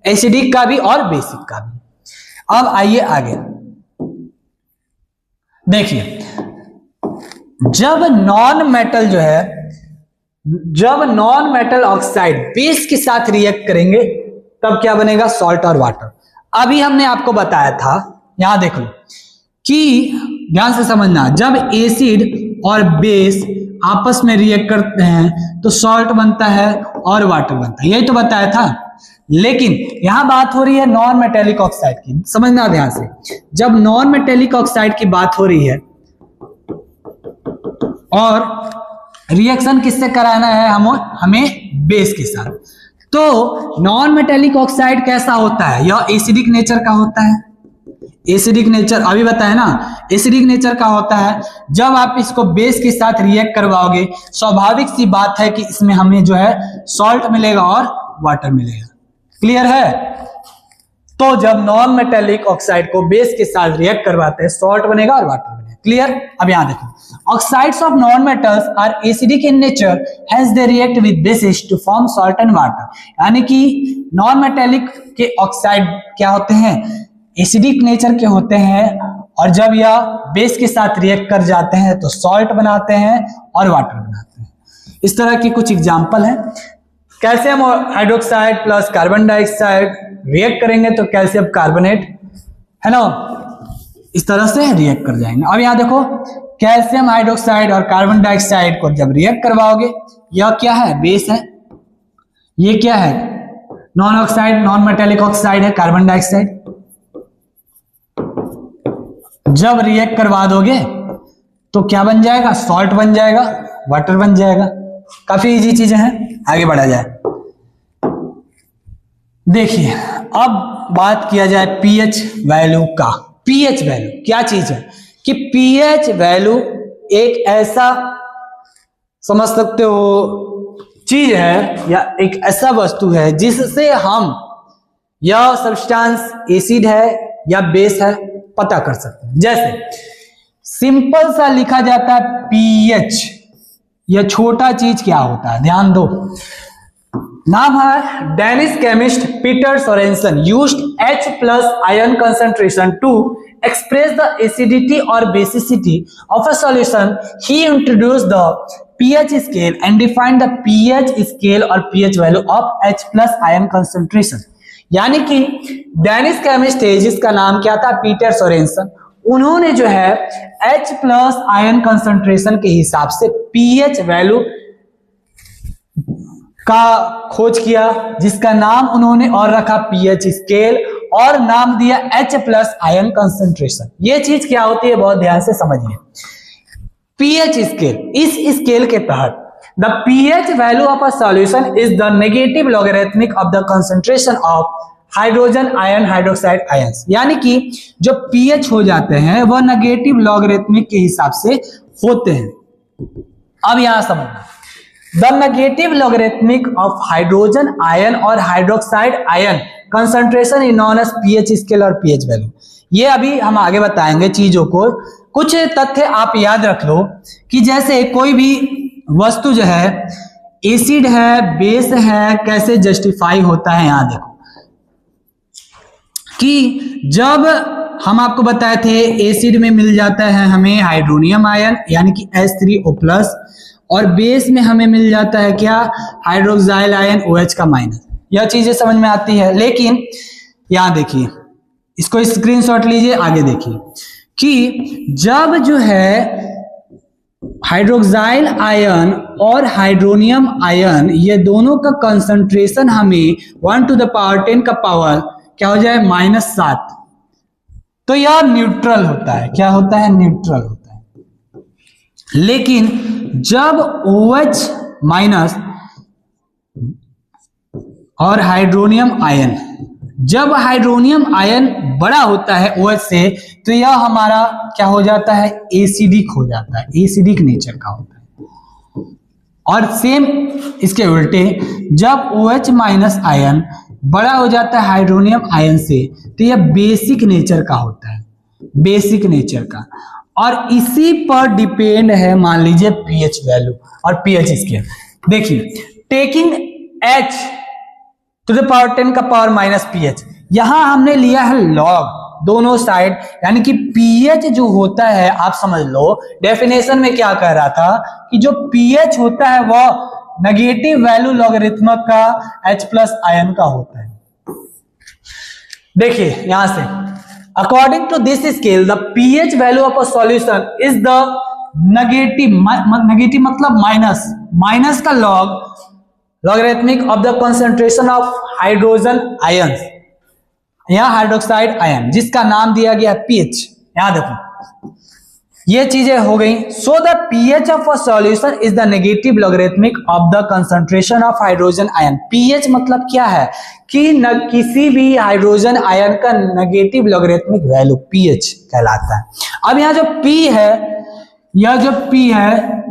एसिडिक का भी और बेसिक का भी। अब आइए आगे देखिए, जब नॉन मेटल ऑक्साइड बेस के साथ रिएक्ट करेंगे तब क्या बनेगा? सॉल्ट और वाटर। अभी हमने आपको बताया था, यहां देख लो कि ध्यान से समझना, जब एसिड और बेस आपस में रिएक्ट करते हैं तो सॉल्ट बनता है और वाटर बनता है, यही तो बताया था। लेकिन यहां बात हो रही है नॉन मेटेलिक ऑक्साइड की, समझना ध्यान से। जब नॉन मेटेलिक ऑक्साइड की बात हो रही है और रिएक्शन किससे कराना है हमें? बेस के साथ। तो नॉन मेटेलिक ऑक्साइड कैसा होता है? यह एसिडिक नेचर का होता है। एसिडिक नेचर अभी बताया ना, एसिडिक नेचर का होता है। जब आप इसको बेस के साथ रिएक्ट करवाओगे, स्वाभाविक सी बात है कि इसमें हमें जो है सॉल्ट मिलेगा और वाटर मिलेगा। क्लियर है? तो जब नॉन मेटेलिक ऑक्साइड को बेस के साथ रिएक्ट करवाते हैं, सॉल्ट बनेगा और वाटर बनेगा। क्लियर? अब यहां देखो, oxides of non metals are acidic in nature, hence they react with bases to form salt and water. यानी कि नॉन मेटेलिक के ऑक्साइड क्या होते हैं? एसिडिक नेचर के होते हैं, और जब यह बेस के साथ रिएक्ट कर जाते हैं तो सॉल्ट बनाते हैं और वाटर बनाते हैं। इस तरह की कुछ एग्जांपल है। Calcium hydroxide plus carbon dioxide react करेंगे तो कैल्शियम कार्बोनेट, है ना, इस तरह से रिएक्ट कर जाएंगे। अब यहां देखो, कैल्शियम हाइड्रोक्साइड और कार्बन डाइऑक्साइड को जब रिएक्ट करवाओगे, यह क्या है? बेस है। ये क्या है? Non oxide, non metallic oxide है, कार्बन डाइऑक्साइड। जब रिएक्ट करवा दोगे तो क्या बन जाएगा? सॉल्ट बन जाएगा, वाटर बन जाएगा। काफी इजी चीजें हैं। आगे बढ़ा जाए, देखिए अब बात किया जाए पीएच वैल्यू का। पीएच वैल्यू क्या चीज है? कि पीएच वैल्यू एक ऐसा समझ सकते हो चीज है या एक ऐसा वस्तु है जिससे हम यह सब्सटेंस एसिड है या बेस है पता कर सकते हैं। जैसे सिंपल सा लिखा जाता है पीएच। यह छोटा चीज क्या होता है? ध्यान दो, नाम है Danish chemist Peter Sorensen used H plus ion concentration to express the acidity or basicity of a solution. He introduced the pH scale and defined the pH scale or pH value of H plus ion concentration. यानी कि Danish chemist है जिसका नाम क्या था? Peter Sorensen. उन्होंने जो है H plus आयन कंसंट्रेशन के हिसाब से pH वैल्यू का खोज किया, जिसका नाम उन्होंने और रखा पीएच स्केल और नाम दिया H प्लस आयन कंसंट्रेशन। ये चीज क्या होती है बहुत ध्यान से समझिए। पीएच स्केल, इस स्केल के तहत the pH value of a solution is the negative logarithmic of the concentration of hydrogen ion hydroxide ions. यानी कि जो पीएच हो जाते हैं वह नेगेटिव लॉगरिथमिक के हिसाब से होते हैं। अब यहां समझना, the negative logarithmic of hydrogen ion और hydroxide ion concentration is known as pH scale और पीएच वैल्यू। ये अभी हम आगे बताएंगे चीजों को। कुछ तथ्य आप याद रख लो कि जैसे कोई भी वस्तु जो है एसिड है, बेस है, कैसे जस्टिफाई होता है। यहां देखो कि जब हम आपको बताए थे एसिड में मिल जाता है हमें हाइड्रोनियम आयन यानी कि H3O+, और बेस में हमें मिल जाता है क्या, हाइड्रोक्साइल आयन OH का माइनस। यह चीजें समझ में आती है। लेकिन यहां देखिए, इसको स्क्रीनशॉट लीजिए, आगे देखिए कि जब जो है हाइड्रोक्साइल आयन और हाइड्रोनियम आयन ये दोनों का कंसंट्रेशन हमें 1 to the power 10 का पावर क्या हो जाए, -7, तो यह न्यूट्रल होता है। क्या होता है, न्यूट्रल होता है। लेकिन जब OH माइनस और हाइड्रोनियम आयन, जब हाइड्रोनियम आयन बड़ा होता है OH से, तो यह हमारा क्या हो जाता है, एसिडिक हो जाता है, एसिडिक नेचर का होता है। और सेम इसके उल्टे, जब OH माइनस आयन बड़ा हो जाता है हाइड्रोनियम आयन से, तो यह बेसिक नेचर का होता है, बेसिक नेचर का। और इसी पर डिपेंड है मान लीजिए pH वैल्यू और pH स्केल। देखिए, taking H to the power 10 का पावर माइनस pH, यहां हमने लिया है लॉग दोनों साइड, यानी कि pH जो होता है, आप समझ लो डेफिनेशन में क्या कह रहा था कि जो pH होता है वह नेगेटिव वैल्यू लॉगरिथमिक का H+ आयन का होता है। देखिए यहां से, according to this scale the pH value of a solution is the negative, negative मतलब माइनस, माइनस का logarithmic of the concentration of hydrogen ions या हाइड्रोक्साइड आयन, जिसका नाम दिया गया pH। यहां देखो ये चीजें हो गई। So the pH of a solution is the negative logarithmic of the concentration of hydrogen ion. pH मतलब क्या है कि न किसी भी हाइड्रोजन आयन का नेगेटिव लॉगरिथमिक वैल्यू pH कहलाता है। अब यहां जो P है, यह जो P है,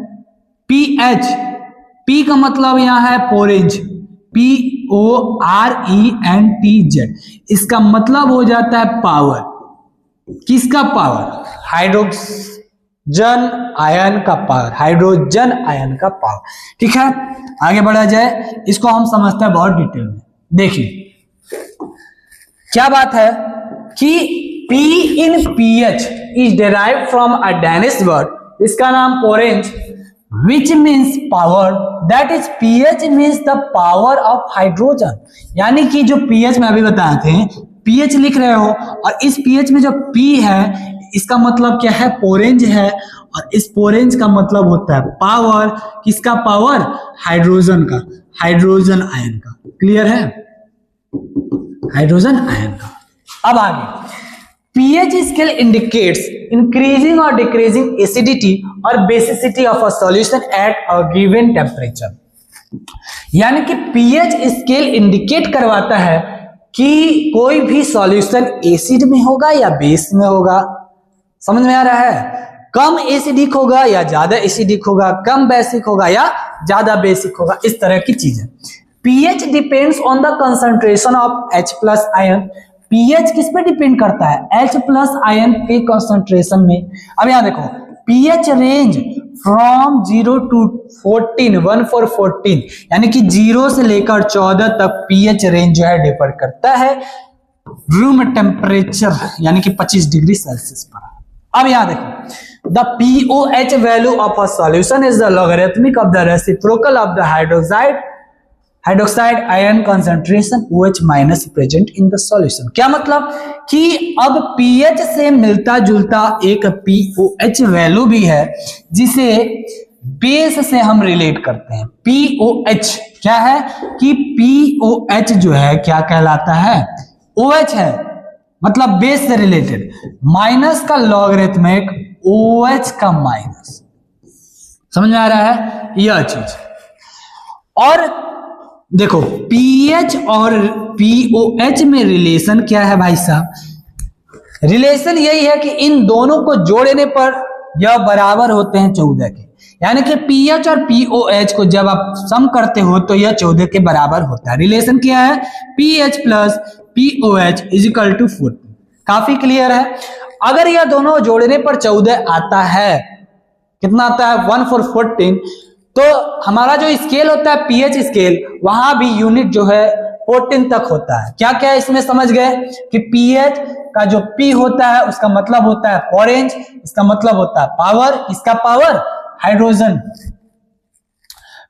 pH, P का मतलब यहां है पोरेंज, PORENTZ, इसका मतलब हो जाता है पावर। किसका पावर, हाइड्रोजन आयन का पावर, हाइड्रोजन आयन का पावर। ठीक है, आगे बढ़ा जाए, इसको हम समझते हैं बहुत डिटेल में। देखिए क्या बात है कि P in pH is derived from a Danish word, इसका नाम पोरेंज, which means power, that is pH means the power of hydrogen। यानी कि जो pH में अभी बताए थे, pH लिख रहे हो और इस pH में जो P है इसका मतलब क्या है, पोरेंज है, और इस पोरेंज का मतलब होता है पावर। किसका पावर, हाइड्रोजन का, हाइड्रोजन आयन का। क्लियर है, हाइड्रोजन आयन का। अब आगे, pH scale indicates increasing or decreasing acidity or basicity of a solution at a given temperature। यानी कि pH स्केल इंडिकेट करवाता है कि कोई भी सॉल्यूशन एसिड में होगा या बेस में होगा। समझ में आ रहा है, कम एसिडिक होगा या ज्यादा एसिडिक होगा, कम बेसिक होगा या ज्यादा बेसिक होगा, इस तरह की चीजें। pH depends on the concentration of H+ ion. pH किस पे डिपेंड करता है, H+ आयन के कंसंट्रेशन में। अब यहां देखो, pH range from 0 to 14, 1 for 14, यानी कि 0 से लेकर 14 तक pH रेंज जो है डिफर करता है रूम टेम्परेचर यानी कि 25 डिग्री सेल्सियस पर। अब यहां देखो, the pOH value of a solution is the logarithmic of the reciprocal of the hydroxide ion concentration OH minus present in the solution. क्या मतलब कि अब pH से मिलता जुलता एक pOH वैल्यू भी है जिसे बेस से हम रिलेट करते हैं। pOH क्या है कि pOH जो है क्या कहलाता है, OH है, मतलब बेस से रिलेटेड, माइनस का लॉगरिथमिक OH का माइनस। समझ में आ रहा है यह चीज। और देखो pH और pOH में रिलेशन क्या है भाई साहब, रिलेशन यही है कि इन दोनों को जोड़ने पर यह बराबर होते हैं 14 के। यानी कि pH और pOH को जब आप सम करते हो तो यह 14 के बराबर होता है। रिलेशन क्या है, pH plus pOH is equal to 14। काफी क्लियर है। अगर यह दोनों जोड़ने पर 14 आता है, कितना आता है 1 for 14, तो हमारा जो स्केल होता है pH स्केल, वहां भी यूनिट जो है 14 तक होता है। क्या क्या इसमें समझ गए कि पीएच का जो पी होता है उसका मतलब होता है ऑरेंज, इसका मतलब होता है पावर, इसका power hydrogen.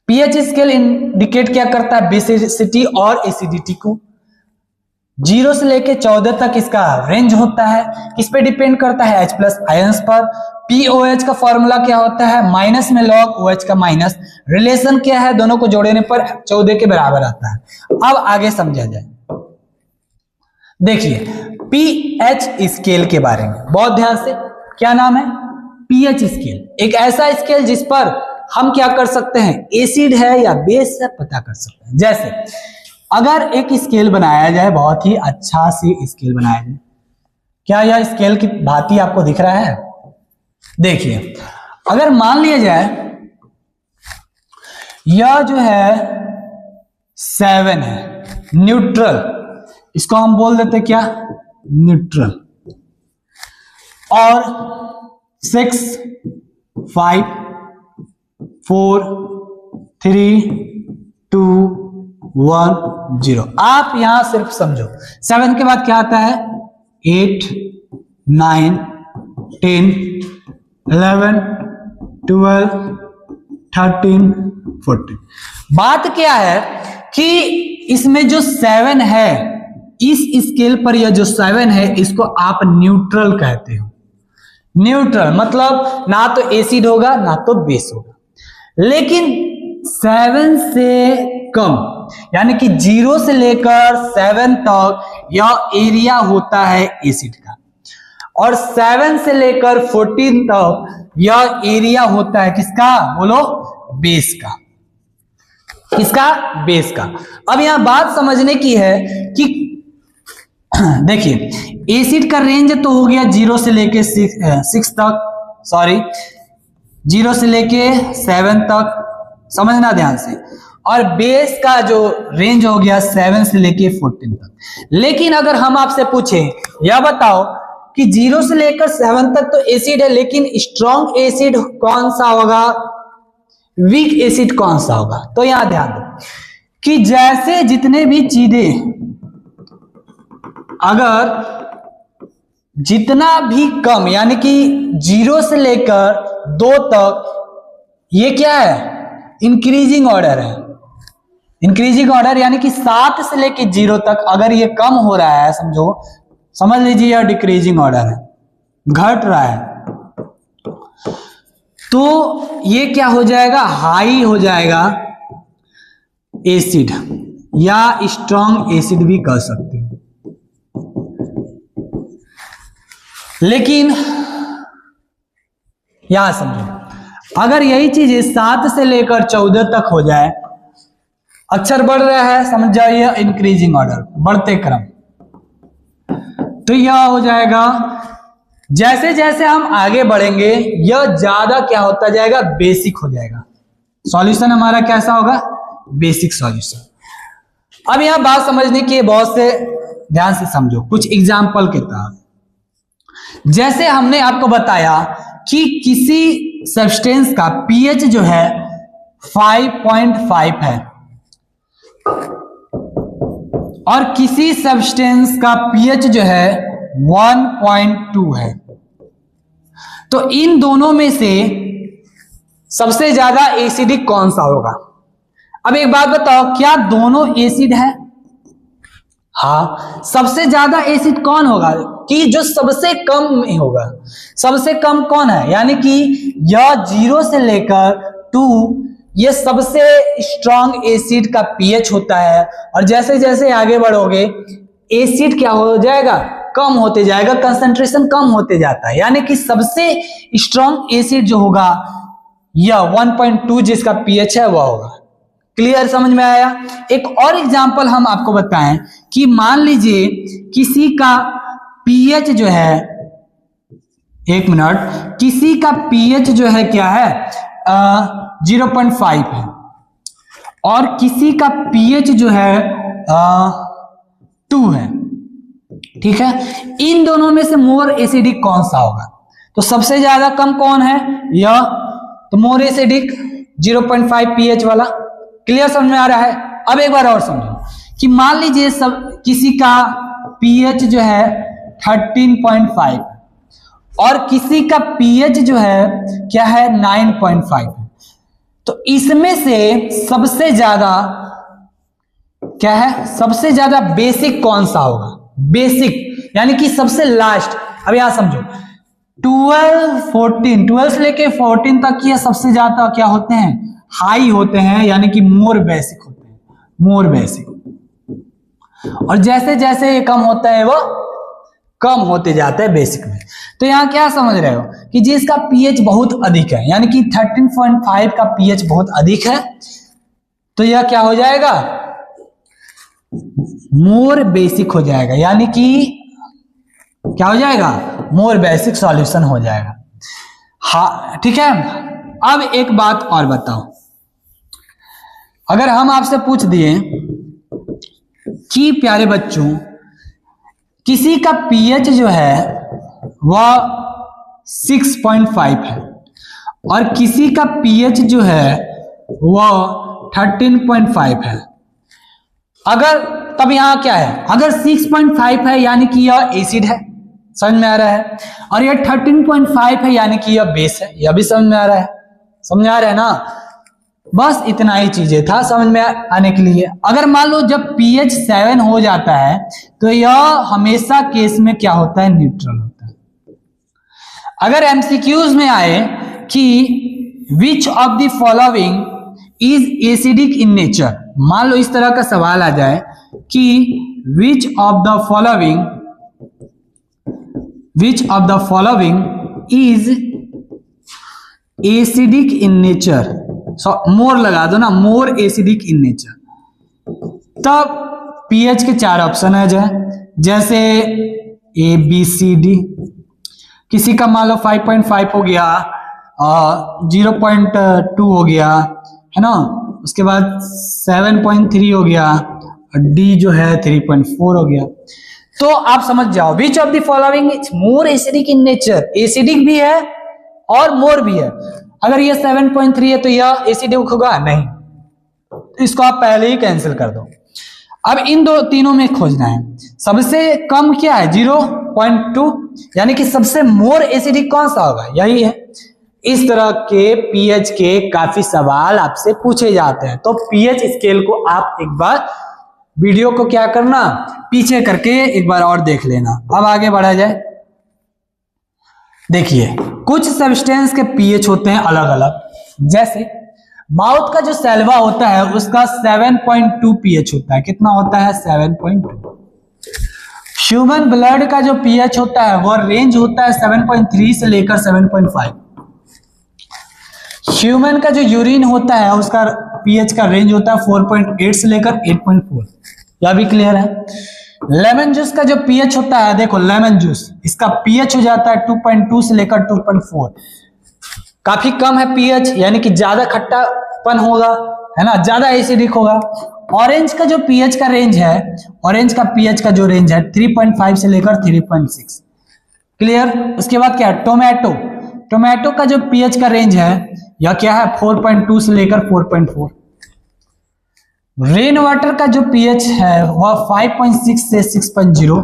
PH scale indicate क्या करता है, बेसिसिटी और एसिडिटी को। 0 से लेके 14 तक इसका रेंज होता है। किस पे डिपेंड करता है, H+ आयंस पर। POH का फॉर्मूला क्या होता है, माइनस में log OH का माइनस। रिलेशन क्या है, दोनों को जोड़ने पर 14 के बराबर आता है। अब आगे समझा जाए, देखिए पीएच स्केल के बारे में बहुत ध्यान से। क्या नाम है, पीएच स्केल। एक ऐसा स्केल जिस पर हम क्या कर सकते हैं, एसिड है या बेस है पता कर सकते हैं। जैसे अगर एक स्केल बनाया जाए, बहुत ही अच्छा सी स्केल बनाया जाए, क्या यह स्केल की भांति आपको दिख रहा है? देखिए अगर मान लिया जाए यह जो है 7 है, न्यूट्रल, इसको हम बोल देते क्या, न्यूट्रल। और 6 5 4 3 2 1 0। आप यहां सिर्फ समझो 7 के बाद क्या आता है, 8 9 10 11 12 13 14। बात क्या है कि इसमें जो 7 है, इस स्केल पर यह जो 7 है इसको आप न्यूट्रल कहते हो। न्यूट्रल मतलब ना तो एसिड होगा ना तो बेस होगा। लेकिन 7 से कम यानी कि 0 से लेकर 7 तक यह एरिया होता है एसिड का, और 7 से लेकर 14 तक यह एरिया होता है किसका, बोलो, बेस का। किसका, बेस का। अब यहां बात समझने की है कि देखिए एसिड का रेंज तो हो गया 0 से लेके 6 तक, सॉरी 0 से लेके 7 तक, समझना ध्यान से। और बेस का जो रेंज हो गया 7 से लेके 14 तक। लेकिन अगर हम आपसे पूछें, यह बताओ कि 0 से लेकर 7 तक तो एसिड है, लेकिन स्ट्रॉन्ग एसिड कौन सा होगा, वीक एसिड कौन सा होगा? तो यहां ध्यान दो कि जैसे जितने भी चीजें अगर जितना भी कम यानी कि 0 से लेकर 2 तक, ये क्या है, इंक्रीजिंग ऑर्डर है। इंक्रीजिंग ऑर्डर यानी कि 7 से लेके 0 तक अगर ये कम हो रहा है, समझो, समझ लीजिए यह डिक्रीजिंग ऑर्डर है, घट रहा है, तो ये क्या हो जाएगा, हाई हो जाएगा एसिड, या स्ट्रॉन्ग एसिड भी कह सकते हो। लेकिन यहां समझो, अगर यही चीज 7 से लेकर 14 तक हो जाए, अक्षर बढ़ रहा है, समझ जाइए इंक्रीजिंग ऑर्डर, बढ़ते क्रम, तो यह हो जाएगा, जैसे जैसे हम आगे बढ़ेंगे यह ज्यादा क्या होता जाएगा, बेसिक हो जाएगा। सॉल्यूशन हमारा कैसा होगा, बेसिक सॉल्यूशन। अब यहां बात समझने की बहुत से ध्यान से समझो, कुछ एग्जाम्पल के तहत। जैसे हमने आपको बताया कि किसी सब्सटेंस का पीएच जो है 5.5 है और किसी सब्सटेंस का पीएच जो है 1.2 है, तो इन दोनों में से सबसे ज्यादा एसिडिक कौन सा होगा? अब एक बात बताओ, क्या दोनों एसिड है? हाँ, सबसे ज्यादा एसिड कौन होगा, कि जो सबसे कम में होगा। सबसे कम कौन है, यानी कि यह 0 से लेकर 2, ये सबसे स्ट्रॉन्ग एसिड का पीएच होता है। और जैसे जैसे आगे बढ़ोगे एसिड क्या हो जाएगा, कम होते जाएगा, कंसंट्रेशन कम होते जाता है। यानी कि सबसे स्ट्रॉन्ग एसिड जो होगा यह 1.2 जिसका पीएच है वह होगा। क्लियर, समझ में आया? एक और एग्जांपल हम आपको बताएं कि मान लीजिए किसी का पीएच जो है, एक मिनट, किसी का पीएच जो है क्या है 0.5 है और किसी का पीएच जो है 2 है, ठीक है। इन दोनों में से मोर एसिडिक कौन सा होगा? तो सबसे ज्यादा कम कौन है, यह, तो मोर एसिडिक 0.5 पीएच वाला। क्लियर, समझ में आ रहा है? अब एक बार और समझो कि मान लीजिए सब किसी का पीएच जो है 13.5 और किसी का पीएच जो है क्या है 9.5 है, तो इसमें से सबसे ज्यादा क्या है, सबसे ज्यादा बेसिक कौन सा होगा? बेसिक यानी कि सबसे लास्ट। अब यहां समझो 12 से लेके 14 तक ये सबसे ज्यादा क्या होते हैं? हाई होते हैं, यानी कि मोर बेसिक होते हैं, मोर बेसिक। और जैसे जैसे ये कम होता है वो कम होते जाता है बेसिक में। तो यहां क्या समझ रहे हो कि जिसका पीएच बहुत अधिक है, यानी कि 13.5 का पीएच बहुत अधिक है, तो यह क्या हो जाएगा? मोर बेसिक हो जाएगा, यानी कि क्या हो जाएगा? मोर बेसिक सॉल्यूशन हो जाएगा। हाँ ठीक है। अब एक बात और बताओ, अगर हम आपसे पूछ दिए कि प्यारे बच्चों किसी का पीएच जो है वह 6.5 है और किसी का पीएच जो है वह 13.5 है, अगर तब यहां क्या है? अगर 6.5 है यानी कि यह एसिड है, समझ में आ रहा है, और यह 13.5 है यानी कि यह बेस है, यह भी समझ में आ रहा है, समझ में आ रहा है ना? बस इतना ही चीजें था समझ में आने के लिए। अगर मान लो जब pH 7 हो जाता है तो यह हमेशा केस में क्या होता है? न्यूट्रल होता है। अगर एमसीक्यूज में आए कि which of the following is acidic in nature, मान लो इस तरह का सवाल आ जाए कि which of the following is acidic in nature, more लगा दो ना, मोर एसिडिक इन नेचर, तब पीएच के 4 ऑप्शन है जैसे ए बी सी डी। किसी का मान लो 5.5 हो गया, 0.2 हो गया, है ना, उसके बाद 7.3 हो गया, डी जो है 3.4 हो गया। तो आप समझ जाओ विच of the following is more acidic in nature, acidic भी है और मोर भी है। अगर ये 7.3 है तो यह एसिडिक होगा नहीं, तो इसको आप पहले ही कैंसिल कर दो। अब इन तीनों में खोजना है, सबसे कम क्या है? 0.2, यानी कि सबसे मोर एसिडिक कौन सा होगा? यही है। इस तरह के पीएच के काफी सवाल आपसे पूछे जाते हैं, तो पीएच स्केल को आप एक बार वीडियो को क्या करना, पीछे करके एक बार और देख लेना। अब आगे बढ़ा जाए। देखिए कुछ सब्सटेंस के पीएच होते हैं अलग अलग, जैसे माउथ का जो सैल्वा होता है उसका 7.2 पीएच होता है। कितना होता है? 7.2। ह्यूमन ब्लड का जो पीएच होता है वो रेंज होता है 7.3 से लेकर 7.5। ह्यूमन का जो यूरिन होता है उसका पीएच का रेंज होता है 4.8 से लेकर 8.4। यह भी क्लियर है। लेमन जूस का जो पीएच होता है, देखो लेमन जूस, इसका पीएच हो जाता है 2.2 से लेकर 2.4। काफी कम है पीएच, यानी कि ज्यादा खट्टापन होगा, है ना, ज्यादा एसिडिक होगा। ऑरेंज का जो पीएच का रेंज है, ऑरेंज का पीएच का जो रेंज है 3.5 से लेकर 3.6। क्लियर। उसके बाद क्या है? टोमेटो, टोमेटो का जो पीएच का रेंज है यह क्या है? 4.2 से लेकर 4.4। रेन वाटर का जो पीएच है वह 5.6 से 6.0।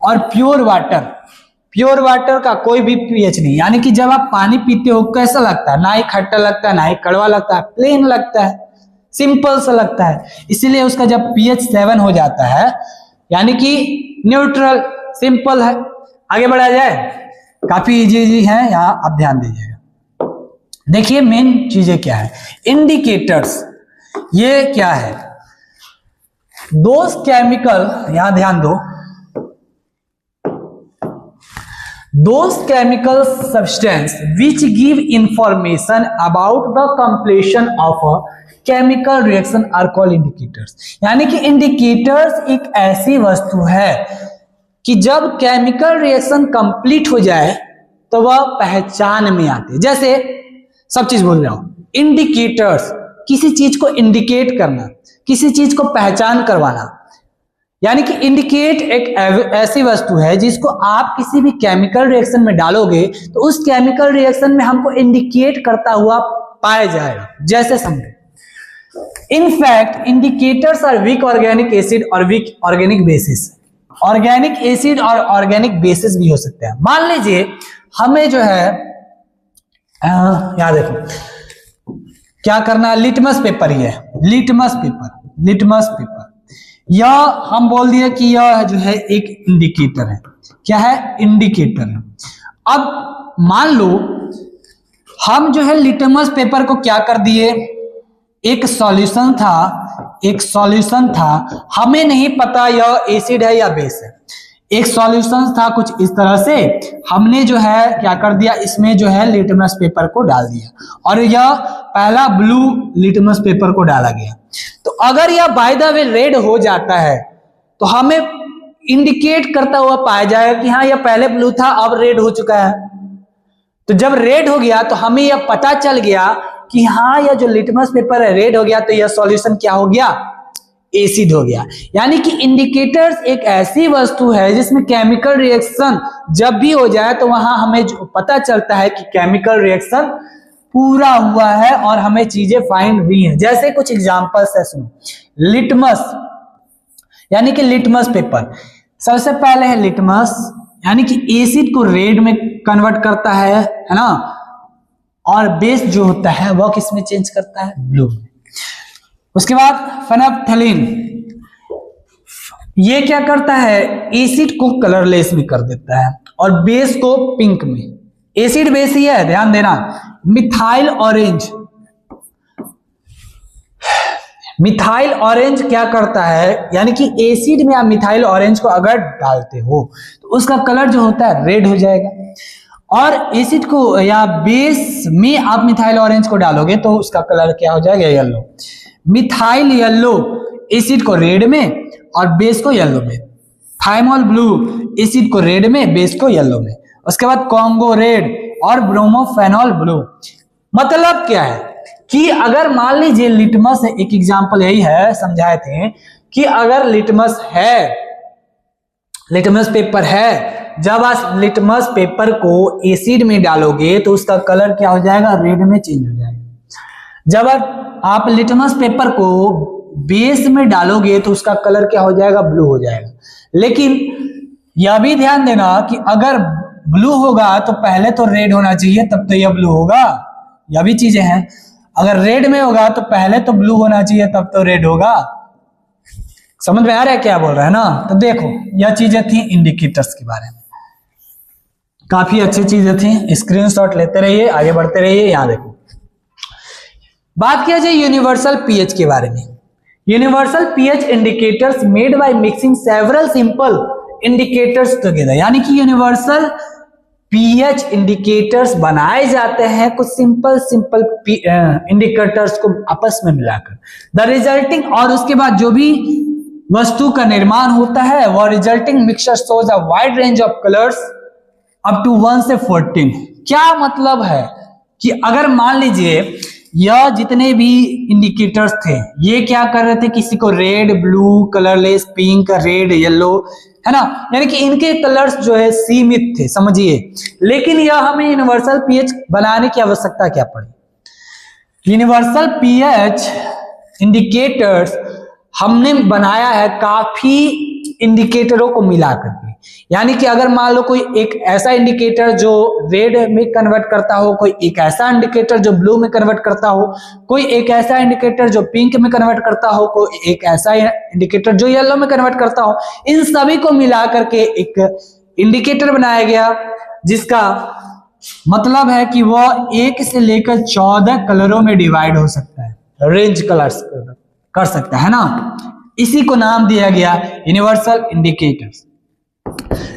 और प्योर वाटर का कोई भी पीएच नहीं, यानी कि जब आप पानी पीते हो कैसा लगता है? ना ही खट्टा लगता है ना ही कड़वा लगता है, प्लेन लगता है, सिंपल सा लगता है। इसीलिए उसका जब पीएच 7 हो जाता है यानी कि न्यूट्रल, सिंपल है। आगे बढ़ा जाए, काफी इजी है, यहां आप ध्यान दीजिएगा। देखिए मेन चीजें क्या है, इंडिकेटर्स। ये क्या है? दोज केमिकल, यहां ध्यान दो, those chemical substances which give information about the completion of a chemical reaction are called indicators. यानी कि इंडिकेटर्स एक ऐसी वस्तु है कि जब केमिकल रिएक्शन कंप्लीट हो जाए तो वह पहचान में आते हैं। जैसे सब चीज बोल रहा हूं, इंडिकेटर्स, किसी चीज को इंडिकेट करना, किसी चीज को पहचान करवाना। यानी कि इंडिकेट एक ऐसी वस्तु है जिसको आप किसी भी केमिकल रिएक्शन में डालोगे तो उस केमिकल रिएक्शन में हमको इंडिकेट करता हुआ पाया जाएगा। जैसे समझे, in fact indicators are weak organic acid और weak organic bases. Organic acid और ऑर्गेनिक बेसिस भी हो सकते हैं। मान लीजिए हमें जो है याद देखो क्या करना है, लिटमस पेपर ही है, लिटमस पेपर या हम बोल दिए कि यह जो है एक इंडिकेटर है। क्या है? इंडिकेटर है। अब मान लो हम जो है लिटमस पेपर को क्या कर दिए, एक सॉल्यूशन था, हमें नहीं पता यह एसिड है या बेस है। एक सॉल्यूशन था कुछ इस तरह से, हमने जो है क्या कर दिया, इसमें जो है लिटमस पेपर को डाल दिया और यह पहला ब्लू लिटमस पेपर को डाला गया। तो अगर यह बाय द वे रेड हो जाता है तो हमें इंडिकेट करता हुआ पाया जाएगा कि हाँ यह पहले ब्लू था अब रेड हो चुका है। तो जब रेड हो गया तो हमें यह पता चल गया कि हाँ यह जो लिटमस पेपर है रेड हो गया, तो यह सॉल्यूशन क्या हो गया, एसिड हो गया। यानी कि इंडिकेटर्स एक ऐसी वस्तु है जिसमें केमिकल रिएक्शन जब भी हो जाए तो वहां हमें जो पता चलता है कि केमिकल रिएक्शन पूरा हुआ है और हमें चीजें फाइंड हुई हैं। जैसे कुछ एग्जांपल्स है, सुनो। लिटमस यानी कि लिटमस पेपर, सबसे पहले है लिटमस यानी कि एसिड को रेड में कन्वर्ट करता है ना, और बेस जो होता है वह किस में चेंज करता है, ब्लू में। उसके बाद फेनोल्फथलीन, ये क्या करता है, एसिड को कलरलेस में कर देता है और बेस को पिंक में। एसिड बेस ही है, ध्यान देना। मिथाइल ऑरेंज क्या करता है, यानी कि एसिड में आप मिथाइल ऑरेंज को अगर डालते हो तो उसका कलर जो होता है रेड हो जाएगा, और एसिड को या बेस में आप मिथाइल ऑरेंज को डालोगे तो उसका कलर क्या हो जाएगा, येलो। मिथाइल येलो एसिड को रेड में और बेस को येलो में। थाइमोल ब्लू एसिड को रेड में, बेस को येलो में। उसके बाद कॉन्गो रेड और ब्रोमोफेनॉल ब्लू। मतलब क्या है कि अगर मान लीजिए लिटमस है, एक एग्जांपल यही है, समझाए थे कि अगर लिटमस पेपर है, जब आप लिटमस पेपर को एसिड में डालोगे तो उसका कलर क्या हो जाएगा, रेड में चेंज हो जाएगा। जब आप लिटमस पेपर को बेस में डालोगे तो उसका कलर क्या हो जाएगा, ब्लू हो जाएगा। लेकिन यह भी ध्यान देना कि अगर ब्लू होगा तो पहले तो रेड होना चाहिए तब तो यह ब्लू होगा, यह भी चीजें हैं। अगर रेड में होगा तो पहले तो ब्लू होना चाहिए तब तो रेड होगा। समझ में आ रहा है क्या बोल रहा है ना। तो देखो यह चीजें थी इंडिकेटर्स के बारे में, काफी अच्छी चीजें थी। स्क्रीनशॉट लेते रहिए, आगे बढ़ते रहिए। यहाँ देखो बात किया जाए यूनिवर्सल पीएच के बारे में। Universal pH indicators made by mixing several simple indicators together, यानी कि यूनिवर्सल पीएच इंडिकेटर्स बनाए जाते हैं कुछ सिंपल इंडिकेटर्स को आपस में मिलाकर। द रिजल्टिंग, और उसके बाद जो भी वस्तु का निर्माण होता है वह resulting mixture shows a wide range of colours up to 1 से 14। क्या मतलब है कि अगर मान लीजिए यह जितने भी इंडिकेटर्स थे ये क्या कर रहे थे, किसी को red, blue, colourless, pink, red, yellow, है ना, यानी कि इनके कलर्स जो है सीमित थे, समझिए। लेकिन यह हमें यूनिवर्सल पीएच बनाने की आवश्यकता क्या पड़ी। यूनिवर्सल पीएच इंडिकेटर्स हमने बनाया है काफी इंडिकेटरों को मिला करके। यानी कि अगर मान लो कोई एक ऐसा इंडिकेटर जो रेड में कन्वर्ट करता हो, कोई एक ऐसा इंडिकेटर जो ब्लू में कन्वर्ट करता हो, कोई एक ऐसा इंडिकेटर जो पिंक में कन्वर्ट करता हो, कोई एक ऐसा इंडिकेटर जो येलो में कन्वर्ट करता हो, इन सभी को मिला करके एक इंडिकेटर बनाया गया जिसका मतलब है कि वह 1 से लेकर 14 कलरों में डिवाइड हो सकता है, रेंज कलर्स कर सकता है ना। इसी को नाम दिया गया universal indicators.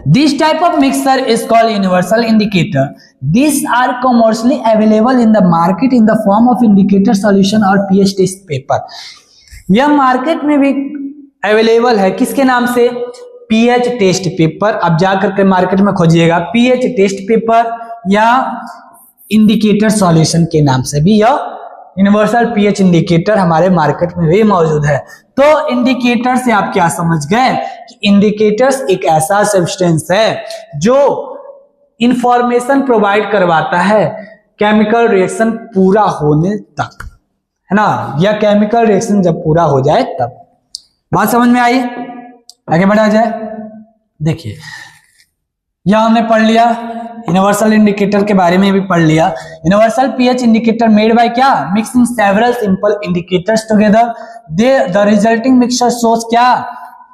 This type of mixture is called universal indicator. These are commercially available in the market in the form of indicator solution or pH test paper. यह मार्केट में भी अवेलेबल है, किसके नाम से, पीएच टेस्ट पेपर। अब जाकर के मार्केट में खोजिएगा पीएच टेस्ट पेपर या इंडिकेटर सॉल्यूशन के नाम से भी यह यूनिवर्सल पीएच इंडिकेटर हमारे मार्केट में भी मौजूद है। तो इंडिकेटर से आप क्या समझ गए कि इंडिकेटर्स एक ऐसा सब्सटेंस है जो इंफॉर्मेशन प्रोवाइड करवाता है केमिकल रिएक्शन पूरा होने तक। है ना, या केमिकल रिएक्शन जब पूरा हो जाए तब। बात समझ में आई? आगे बढ़ा जाए। देखिए यह हमने पढ़ लिया, यूनिवर्सल इंडिकेटर के बारे में भी पढ़ लिया। Universal pH indicator made by क्या, mixing several simple indicators together, the resulting mixture shows क्या,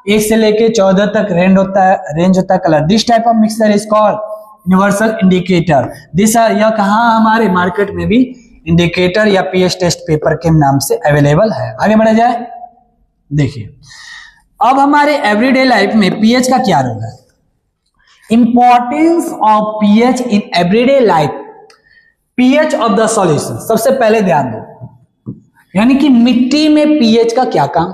1 से लेके 14 तक रेंज होता है colour. This type of mixture is called universal indicator. This are, यह कहाँ हमारे मार्केट में भी इंडिकेटर या पीएच टेस्ट पेपर के नाम से अवेलेबल है। आगे बढ़ा जाए। देखिए अब हमारे एवरीडे लाइफ में पीएच का क्या रोल है, importance of pH in everyday life, pH of the solution. सबसे पहले ध्यान दो, यानी कि मिट्टी में पीएच का क्या काम।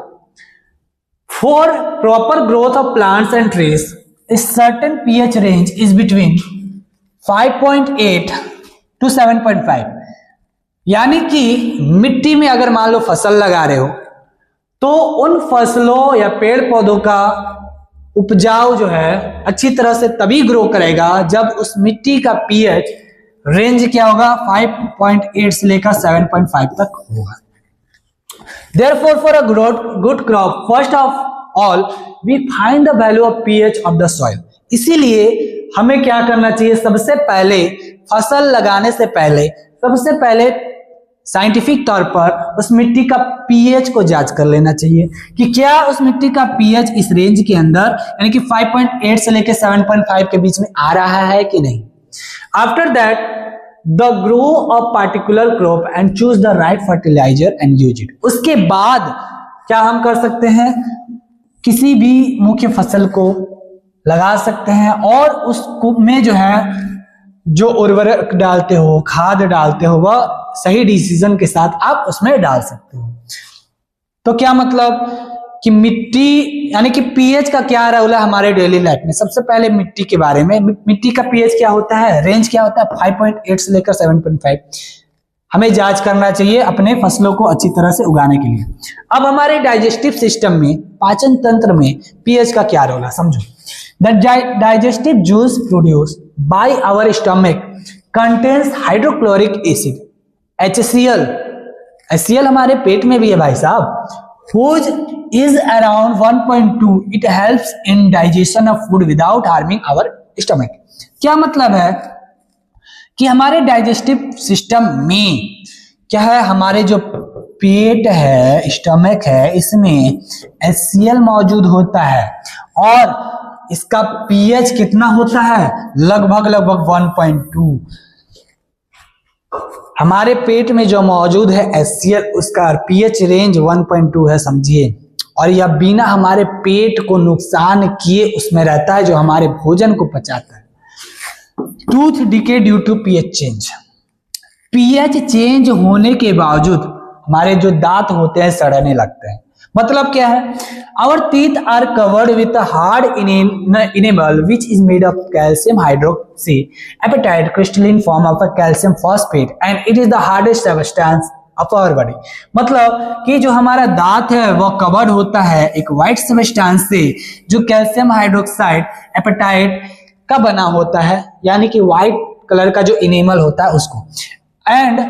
For proper growth of plants and trees a certain pH range is between 5.8 to 7.5। यानी कि मिट्टी में अगर मान लो फसल लगा रहे हो तो उन फसलों या पेड़ पौधों का उपजाऊ जो है अच्छी तरह से तभी ग्रो करेगा जब उस मिट्टी का पीएच रेंज क्या होगा, 5.8 से लेकर 7.5 तक होगा। Therefore, for a good crop, first of all, we find the value of pH of the soil. इसीलिए हमें क्या करना चाहिए, सबसे पहले फसल लगाने से पहले सबसे पहले साइंटिफिक तौर पर उस मिट्टी का पीएच को जांच कर लेना चाहिए कि क्या उस मिट्टी का पीएच इस रेंज के अंदर, यानी कि 5.8 से लेकर 7.5 के बीच में आ रहा है कि नहीं। After that the grow of particular crop and choose the right fertilizer and use it. उसके बाद क्या हम कर सकते हैं, किसी भी मुख्य फसल को लगा सकते हैं और उसमें जो है जो उर्वरक डालते हो, खाद डालते हो, वह सही डिसीजन के साथ आप उसमें डाल सकते हो। तो क्या मतलब कि मिट्टी, यानी कि पीएच का क्या रोल है हमारे डेली लाइफ में। सबसे पहले मिट्टी के बारे में, मिट्टी का पीएच क्या होता है, रेंज क्या होता है, 5.8 से लेकर 7.5 हमें जांच करना चाहिए अपने फसलों को अच्छी तरह से उगाने के लिए। अब हमारे डाइजेस्टिव सिस्टम में, पाचन तंत्र में पीएच का क्या रोल है, समझो। The digestive juice produce by our stomach contains hydrochloric acid HCl। HCl हमारे पेट में भी है भाई साहब, whose is around 1.2। It helps in digestion of food without harming our stomach। क्या मतलब है कि हमारे डाइजेस्टिव सिस्टम में क्या है, हमारे जो पेट है, स्टमक है, इसमें HCl मौजूद होता है और इसका पीएच कितना होता है, लगभग 1.2। हमारे पेट में जो मौजूद है HCl, उसका पीएच रेंज 1.2 है, समझिए। और यह बिना हमारे पेट को नुकसान किए उसमें रहता है, जो हमारे भोजन को पचाता है। Tooth decay due to pH change. PH change होने के बावजूद हमारे जो दांत होते हैं सड़ने लगते हैं। मतलब क्या है, our teeth are covered with hard enamel which is made of calcium hydroxy apatite crystalline form of a calcium phosphate and it is the hardest substance of our body. मतलब कि जो हमारा दांत है वह कवर्ड होता है एक व्हाइट सब्सटेंस से, जो कैल्शियम हाइड्रोक्साइड एपेटाइट का बना होता है, यानी कि व्हाइट कलर का जो इनेमल होता है उसको, एंड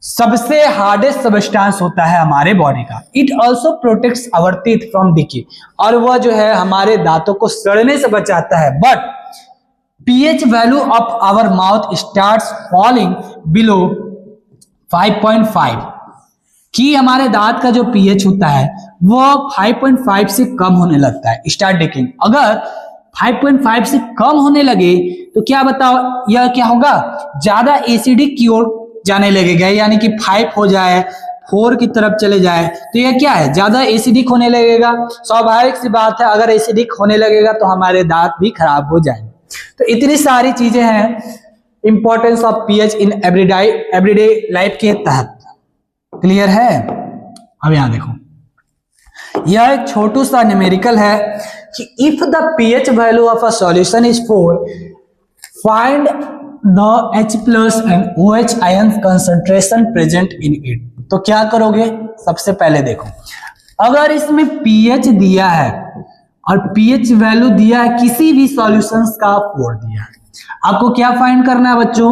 सबसे हार्डेस्ट सब्सटेंस होता है हमारे बॉडी का। It also protects our teeth from decay, और वह जो है हमारे दांतों को सड़ने से बचाता है। But pH value of our mouth starts falling below 5.5 कि हमारे दांत का जो पीएच होता है वह 5.5 से कम होने लगता है, स्टार्ट डिकिंग। अगर 5.5 से कम होने लगे तो क्या बताओ, यह क्या होगा, ज्यादा एसिडिक की ओर जाने लगेगा, यानी कि 5 हो जाए, 4 की तरफ चले जाए तो यह क्या है, ज्यादा एसिडिक होने लगेगा। स्वाभाविक सी बात है, अगर एसिडिक होने लगेगा तो हमारे दांत भी खराब हो जाएंगे। तो इतनी सारी चीजें हैं importance of pH in everyday life के तहत। क्लियर है? अब यहां देखो, यह एक छोटू सा न्यूमेरिकल है कि if the pH value of a solution is 4, find the H+ and OH ions concentration present in it। तो क्या करोगे, सबसे पहले देखो, अगर इसमें पीएच दिया है और पीएच वैल्यू दिया है किसी भी सॉल्यूशंस का 4 दिया है, आपको क्या फाइंड करना है बच्चों,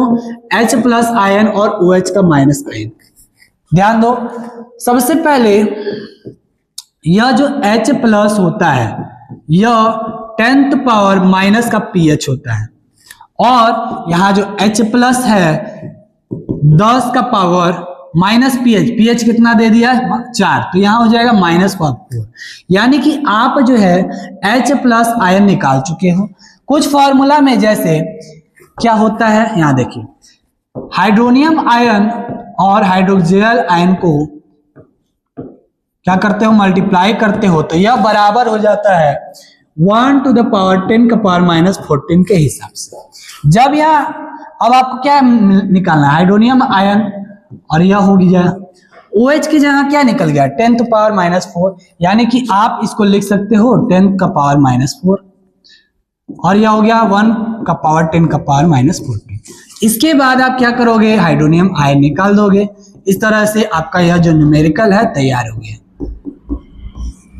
H+ आयन और OH का माइनस आयन। ध्यान दो, सबसे पहले यह जो H प्लस होता है यह 10th पावर माइनस का pH होता है, और यहां जो H प्लस है 10 का पावर माइनस pH कितना दे दिया है 4, तो यहां हो जाएगा -4, यानी कि आप जो है H प्लस आयन निकाल चुके हो। कुछ फॉर्मूला में जैसे क्या होता है, यहां देखिए, हाइड्रोनियम आयन और हाइड्रोक्सिल आयन को क्या करते हो, मल्टीप्लाई करते हो, तो यह बराबर हो जाता है 1 to the power 10 का पावर -14 के हिसाब से। जब यह, अब आपको क्या निकालना है, हाइड्रोनियम आयन, और यह हो गया OH की जगह क्या निकल गया 10th पावर -4, यानी कि आप इसको लिख सकते हो 10th का पावर -4, और यह हो गया 1 का पावर 10 का पावर -14। इसके बाद आप क्या करोगे, हाइड्रोनियम आयन निकाल दोगे। इस तरह से आपका यह जो न्यूमेरिकल है तैयार हो गया।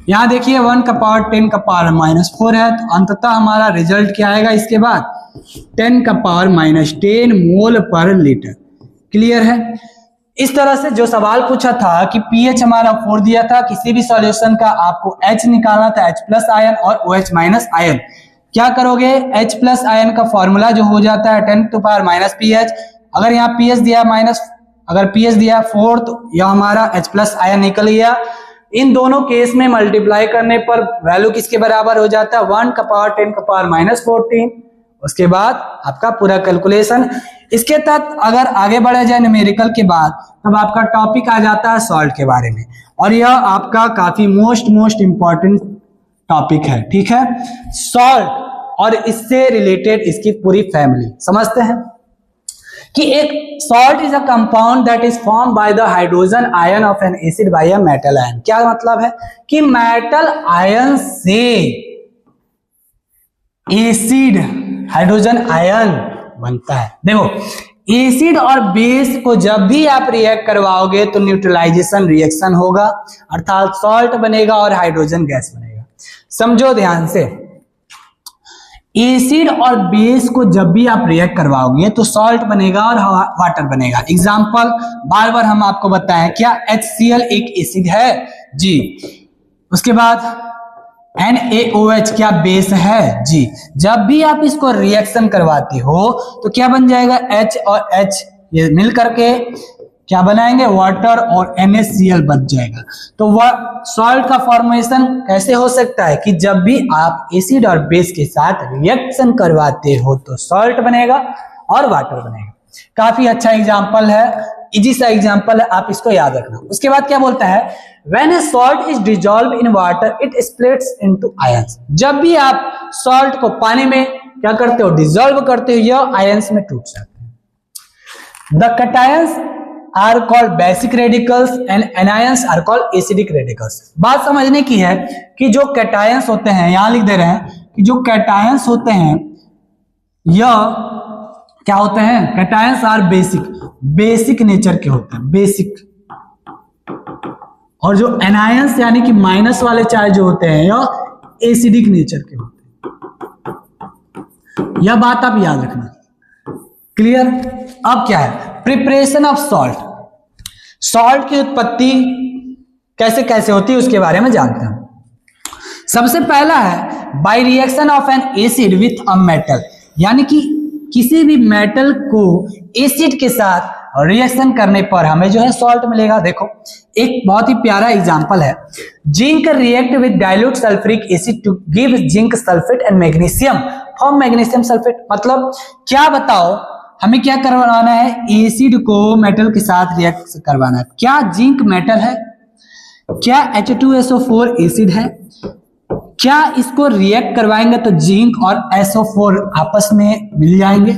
यहां देखिए 1 का पावर 10 का पावर -4 है, तो अंततः हमारा रिजल्ट क्या आएगा, इसके बाद 10 का पावर -10 मोल पर लीटर। क्लियर है। इस तरह से जो सवाल पूछा था कि pH हमारा 4 दिया था, किसी भी सॉल्यूशन का आपको H निकालना था, H प्लस आयन और OH माइनस आयन। क्या करोगे, H प्लस आयन का फॉर्मूला जो हो जाता है 10 टू पावर -pH, अगर यहाँ pH दिया अगर pH दिया 4 तो यह हमारा H प्लस आयन निकल गया। इन दोनों केस में मल्टीप्लाई करने पर वैल्यू किसके बराबर हो जाता है, 1 का पावर 10 का पावर -14। उसके बाद आपका पूरा कैलकुलेशन। इसके तहत अगर आगे बढ़ा जाए न्यूमेरिकल के बाद, तब आपका टॉपिक आ जाता है सॉल्ट के बारे में, और यह आपका काफी मोस्ट इंपॉर्टेंट टॉपिक है। ठीक है, सॉल्ट और इससे रिलेटेड इसकी पूरी फैमिली समझते हैं कि एक salt is a compound that is form by the hydrogen ion of an acid by a metal ion. क्या मतलब है कि मेटल आयन से एसिड हाइड्रोजन आयन बनता है। देखो, एसिड और बेस को जब भी आप रिएक्ट करवाओगे तो न्यूट्रलाइजेशन रिएक्शन होगा, अर्थात सॉल्ट बनेगा और हाइड्रोजन गैस बनेगा। समझो ध्यान से, एसिड और बेस को जब भी आप रिएक्ट करवाओगे तो सॉल्ट बनेगा और वाटर बनेगा। एग्जांपल बार बार हम आपको बताएं, क्या HCl एक एसिड है जी, उसके बाद NaOH क्या बेस है जी। जब भी आप इसको रिएक्शन करवाते हो तो क्या बन जाएगा, H और H ये मिल करके क्या बनाएंगे, वाटर, और NaCl बच जाएगा। तो वह सॉल्ट का फॉर्मेशन कैसे हो सकता है कि जब भी आप एसिड और बेस के साथ रिएक्शन करवाते हो तो सॉल्ट बनेगा और वाटर बनेगा। काफी अच्छा एग्जांपल है, इजी सा एग्जांपल है, आप इसको याद रखना। उसके बाद क्या बोलता है, when A salt is dissolve in water it splits into ions. जब भी आप सॉल्ट को पानी में क्या करते हो, डिजॉल्व करते हो, यह आयंस में टूट जाते हैं। The cations are called basic radicals and anions are called acidic radicals. बात समझने की है कि जो कैटायंस होते हैं, यहां लिख दे रहे हैं कि जो कैटायंस होते हैं यह क्या होते हैं, कैटायंस आर बेसिक नेचर के होते हैं, बेसिक। और जो एनायंस यानी कि माइनस वाले चार्ज जो होते हैं यह एसिडिक नेचर के होते हैं। यह बात आप याद रखना। क्लियर। अब क्या है, प्रिपरेशन ऑफ सॉल्ट। सॉल्ट की उत्पत्ति कैसे कैसे होती है उसके बारे में जानते हैं। सबसे पहला है by reaction of an acid with a metal, यानी कि किसी भी मेटल को एसिड के साथ रिएक्शन करने पर हमें जो है सॉल्ट मिलेगा। देखो, एक बहुत ही प्यारा एग्जांपल है, zinc react with dilute sulphuric acid to give zinc sulphate and magnesium form magnesium sulphate. मतलब क्या बताओ, हमें क्या करवाना है, एसिड को मेटल के साथ रिएक्ट करवाना है। क्या जिंक मेटल है, क्या H2SO4 एसिड है, क्या इसको रिएक्ट करवाएंगे तो जिंक और SO4 आपस में मिल जाएंगे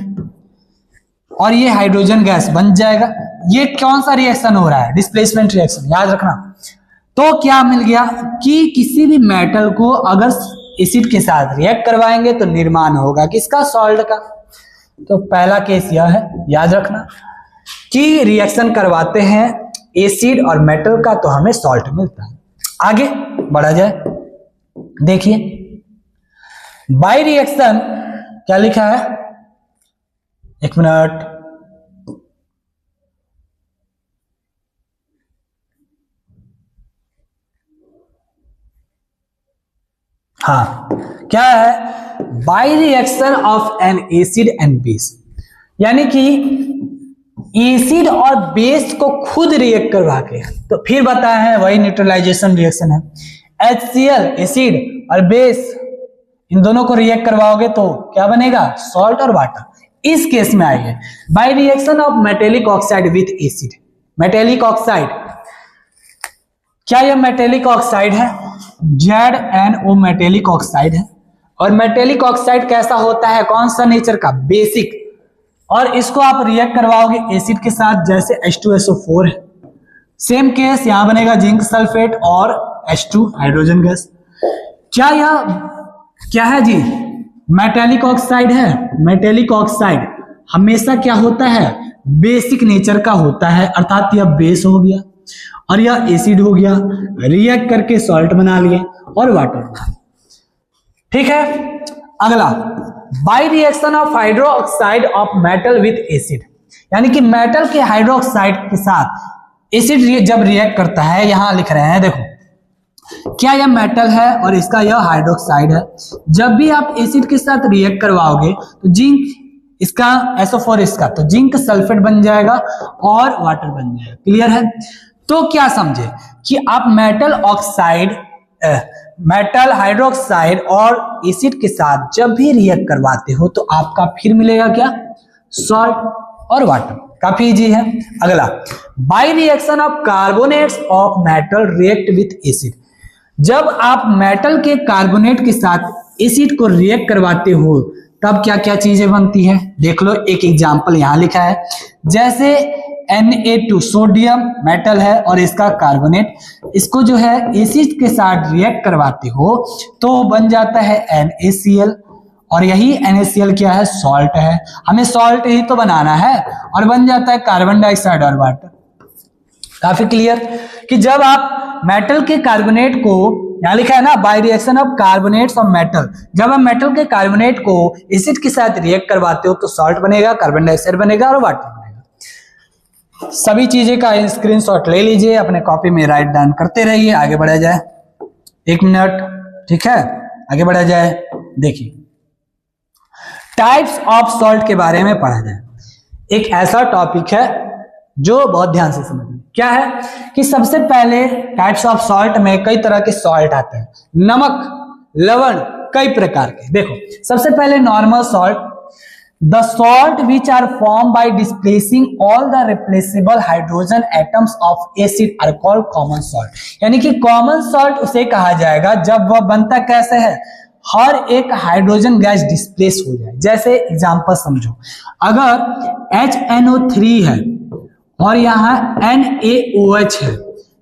और ये हाइड्रोजन गैस बन जाएगा। ये कौन सा रिएक्शन हो रहा है, डिस्प्लेसमेंट रिएक्शन, याद रखना। तो क्या मिल गया कि किसी भी मेटल को अगर एसिड के साथ रिएक्ट करवाएंगे तो निर्माण होगा किसका, सॉल्ट का। तो पहला केस यह है, याद रखना कि रिएक्शन करवाते हैं एसिड और मेटल का तो हमें सॉल्ट मिलता है। आगे बढ़ा जाए, देखिए बाय रिएक्शन क्या लिखा है, एक मिनट, हाँ, क्या है, by reaction of an acid and base, यानी कि एसिड और बेस को खुद रिएक्ट करवा के, तो फिर बताया है वही न्यूट्रलाइजेशन रिएक्शन है। HCl एसिड और बेस इन दोनों को रिएक्ट करवाओगे तो क्या बनेगा, सॉल्ट और वाटर। इस केस में आइए, by reaction of metallic oxide with acid, metallic oxide, क्या यह मेटेलिक ऑक्साइड है, ZnO मेटेलिक ऑक्साइड है। और मेटेलिक ऑक्साइड कैसा होता है, कौन सा नेचर का, बेसिक, और इसको आप रिएक्ट करवाओगे एसिड के साथ, जैसे H2SO4 है। सेम केस यहां बनेगा जिंक सल्फेट और H2 हाइड्रोजन गैस। क्या है जी, मेटेलिक ऑक्साइड है। मेटेलिक ऑक्साइड हमेशा क्या होता है, बेसिक नेचर का होता है, अर्थात यह बेस हो गया और यह एसिड हो गया, रिएक्ट करके सॉल्ट बना लिए और वाटर बना लिया। ठीक है, अगला, by reaction of hydroxide of metal with acid, यानी कि मेटल के हाइड्रोक्साइड के साथ एसिड जब रिएक्ट करता है, यहां लिख रहे हैं देखो, क्या यह मेटल है और इसका यह हाइड्रोक्साइड है। जब भी आप एसिड के साथ रिएक्ट करवाओगे तो जिंक इसका, SO4 इसका, तो जिंक सल्फेट बन जाएगा और वाटर बन जाएगा। क्लियर है। तो क्या समझे कि आप मेटल ऑक्साइड, मेटल हाइड्रोक्साइड और एसिड के साथ जब भी रिएक्ट करवाते हो तो आपका फिर मिलेगा क्या, सॉल्ट और वाटर। काफी इजी है। अगला, by reaction of carbonates of metal react with acid, जब आप मेटल के कार्बोनेट के साथ एसिड को रिएक्ट करवाते हो तब क्या क्या चीजें बनती हैं, देख लो। एक एग्जांपल यहां लिखा है, जैसे Na2 सोडियम मेटल है और इसका कार्बोनेट, इसको जो है एसिड के साथ रिएक्ट करवाते हो तो बन जाता है NaCl, और यही NaCl क्या है, सॉल्ट है। हमें सॉल्ट ही तो बनाना है और बन जाता है कार्बन डाइऑक्साइड और वाटर। काफी क्लियर कि जब आप मेटल के कार्बोनेट को, यहां लिखा है ना, by reaction of carbonates of metal, जब आप मेटल के कार्बोनेट को एसिड के साथ रिएक्ट करवाते हो तो सॉल्ट बनेगा, कार्बन डाइऑक्साइड बनेगा और वाटर बनेगा। सभी चीजें का स्क्रीनशॉट ले लीजिए, अपने कॉपी में राइट डाउन करते रहिए। आगे बढ़ा जाए, 1 मिनट, ठीक है, आगे बढ़ा जाए। देखिए, टाइप्स ऑफ सॉल्ट के बारे में पढ़ा जाए। एक ऐसा टॉपिक है जो बहुत ध्यान से समझिए। क्या है कि सबसे पहले टाइप्स ऑफ सॉल्ट में कई तरह के सॉल्ट आते हैं, नमक, लवण, कई प्रकार के। देखो, सबसे पहले normal salt, the salt which are form by displacing all the replaceable hydrogen atoms of acid are called common salt. यानी कि कॉमन सॉल्ट उसे कहा जाएगा जब वह बनता कैसे है, हर एक हाइड्रोजन गैस डिस्प्लेस हो जाए। जैसे एग्जांपल समझो, अगर HNO3 है और यहाँ NaOH है,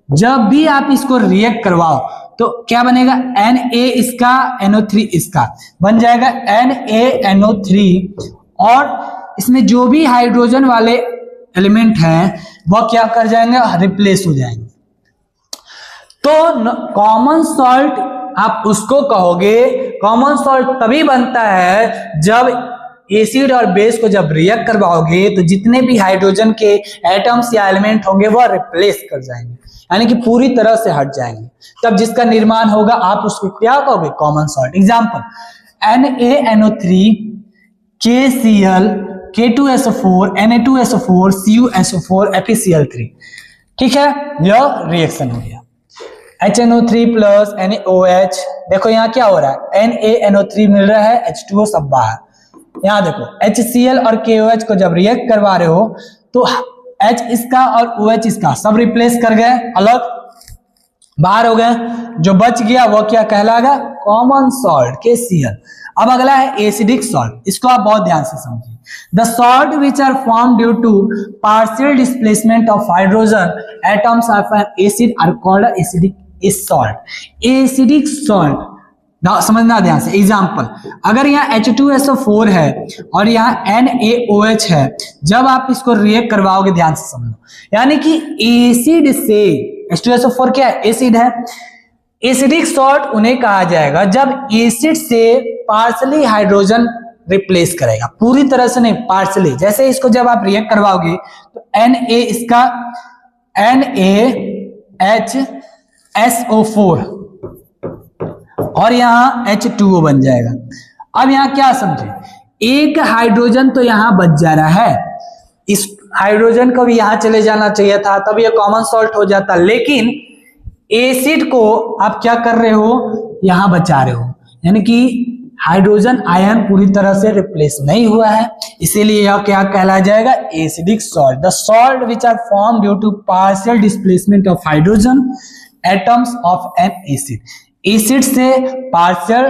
जब भी आप इसको रिएक्ट करवाओ तो क्या बनेगा, Na इसका, NO3 इसका, बन जाएगा NaNO3, और इसमें जो भी हाइड्रोजन वाले एलिमेंट हैं वह क्या कर जाएंगे, रिप्लेस हो जाएंगे। तो कॉमन सॉल्ट आप उसको कहोगे, कॉमन सॉल्ट तभी बनता है जब एसिड और बेस को जब रिएक्ट करवाओगे तो जितने भी हाइड्रोजन के एटम्स या एलिमेंट होंगे वह रिप्लेस कर जाएंगे, यानी कि पूरी तरह से हट जाएंगे। तब जिसका निर्माण होगा आप उसको क्या कहोगे, common salt. Example, NaNO3, KCl, K2SO4, Na2SO4, CuSO4, FeCl3। ठीक है, यह रिएक्शन हो गया। HNO3 प्लस NaOH, देखो यहाँ क्या हो रहा है, NaNO3 मिल रहा है, H2O सब बाहर। यहाँ देखो, HCl और KOH को जब रिएक्ट करवा रहे हो तो H इसका और OH इसका सब रिप्लेस कर गए, अलग बाहर हो गए। जो बच गया वो क्या कहलाएगा, कॉमन सॉल्ट, KCl। अब अगला है एसिडिक सॉल्ट, इसको आप बहुत ध्यान से समझिए। The salt which are form due to partial displacement of hydrogen atoms of an acid are called acidic salt. Acidic salt समझना ध्यान से। एग्जाम्पल, अगर यहाँ H2SO4 है और यहाँ NaOH है, जब आप इसको रिएक्ट करवाओगे, ध्यान से समझो, यानी कि एसिड से, H2SO4 क्या है, एसिड है। एसिडिक सॉल्ट उन्हें कहा जाएगा जब एसिड से पार्शली हाइड्रोजन रिप्लेस करेगा, पूरी तरह से नहीं, पार्शली। जैसे इसको जब आप रिएक्ट करवाओगे तो Na इसका, NaHSO4 और यहाँ H2O बन जाएगा। अब यहाँ क्या समझे, एक हाइड्रोजन तो यहाँ बच जा रहा है, इस हाइड्रोजन को भी यहाँ चले जाना चाहिए था, तब ये कॉमन सॉल्ट हो जाता, लेकिन एसिड को आप क्या कर रहे हो, यहाँ बचा रहे हो, यानी कि हाइड्रोजन आयन पूरी तरह से रिप्लेस नहीं हुआ है, इसीलिए यह क्या कहलाया जाएगा, acidic salt. The salt which are form due to partial displacement of hydrogen atoms of an acid. Acid से पार्शियल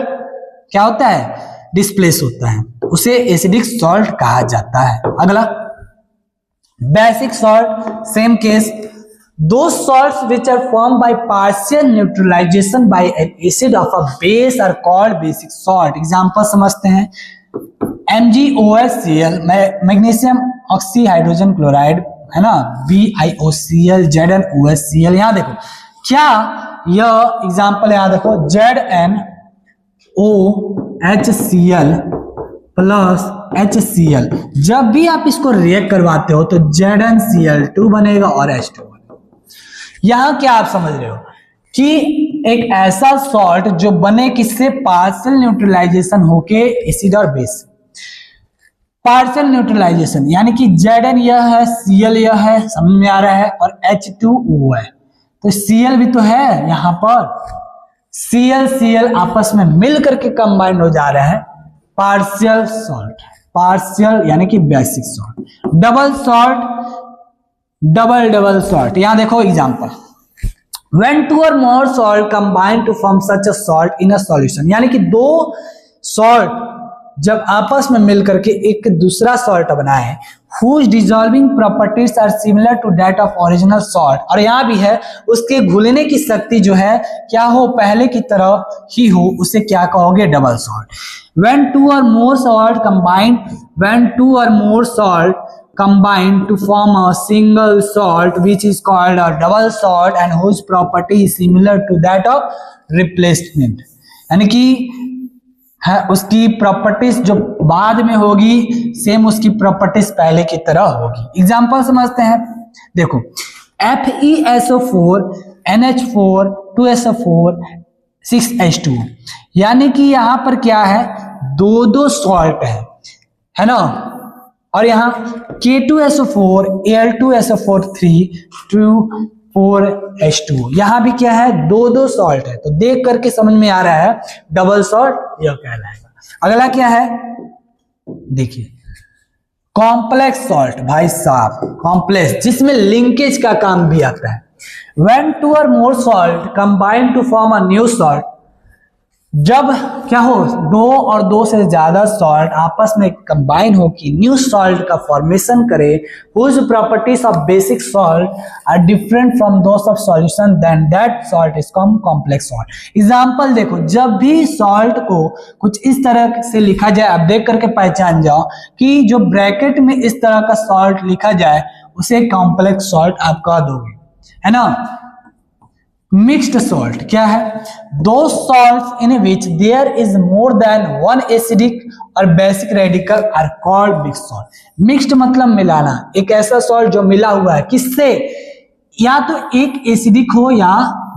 क्या होता है, डिस्प्लेस होता है, उसे एसिडिक सॉल्ट कहा जाता है। अगला basic salt, same case, those salts which are formed by partial neutralization by an acid of a base are called basic salt। Example समझते हैं, MgOHCl magnesium oxy hydrogen chloride है ना, BiOCl, ZnOHCl। यहाँ देखो क्या यह एग्जाम्पल, यहाँ देखो ZnOHCl प्लस HCl, जब भी आप इसको रिएक्ट करवाते हो तो ZnCl2 बनेगा और H2। यहां क्या आप समझ रहे हो कि एक ऐसा सॉल्ट जो बने किससे, पार्शियल न्यूट्रलाइजेशन होके एसिड और बेस, पार्शियल न्यूट्रलाइजेशन, यानी कि Zn यह है, Cl यह है, समझ में आ रहा है, और H2O है, तो Cl भी तो है यहाँ पर, Cl आपस में मिल करके कंबाइंड हो जा रहा है, पार्शियल सॉल्ट, पार्शियल यानी कि basic salt. Double salt, double salt, यहां देखो example, when two or more salt combine to form such a salt in a solution, यानी कि दो सॉल्ट जब आपस में मिल करके एक दूसरा सॉल्ट बनाए, whose dissolving properties are similar to that of original salt, और यहां भी है उसके घुलने की शक्ति जो है क्या हो, पहले की तरह ही हो, उसे क्या कहोगे, double salt. when two or more salt combine to form a single salt which is called a double salt and whose property is similar to that of replacement, यानी कि है उसकी प्रॉपर्टीज जो बाद में होगी सेम उसकी प्रॉपर्टीज पहले की तरह होगी। एग्जांपल समझते हैं, देखो FeSO4 NH4 2SO4 6H2, यानी कि यहां पर क्या है, दो सॉल्ट है ना, और यहाँ K2SO4 Al2SO4 3 2 4H2, यहाँ भी क्या है, दो सॉल्ट है, तो देख करके समझ में आ रहा है डबल सॉल्ट यह कहलाएगा। अगला क्या है, देखिए कॉम्प्लेक्स सॉल्ट, भाई साहब कॉम्प्लेक्स, जिसमें लिंकेज का काम भी आता है। when two or more salt combine to form a new salt, जब क्या हो, दो और दो से ज्यादा सॉल्ट आपस में कंबाइन हो कि न्यू सॉल्ट का फॉर्मेशन करे, whose properties of basic salt are different from those of solution, then that salt is called complex salt। Example देखो, जब भी सॉल्ट को कुछ इस तरह से लिखा जाए, आप देख करके पहचान जाओ कि जो ब्रैकेट में इस तरह का सॉल्ट लिखा जाए उसे कॉम्प्लेक्स सॉल्ट आप कह दोगे, है ना। मिक्स्ड सॉल्ट क्या है, दो salts in which there is more than one acidic और basic radical are called mixed salt. Mixed मतलब मिलाना, एक ऐसा सॉल्ट जो मिला हुआ है किससे, या तो एक एसिडिक हो या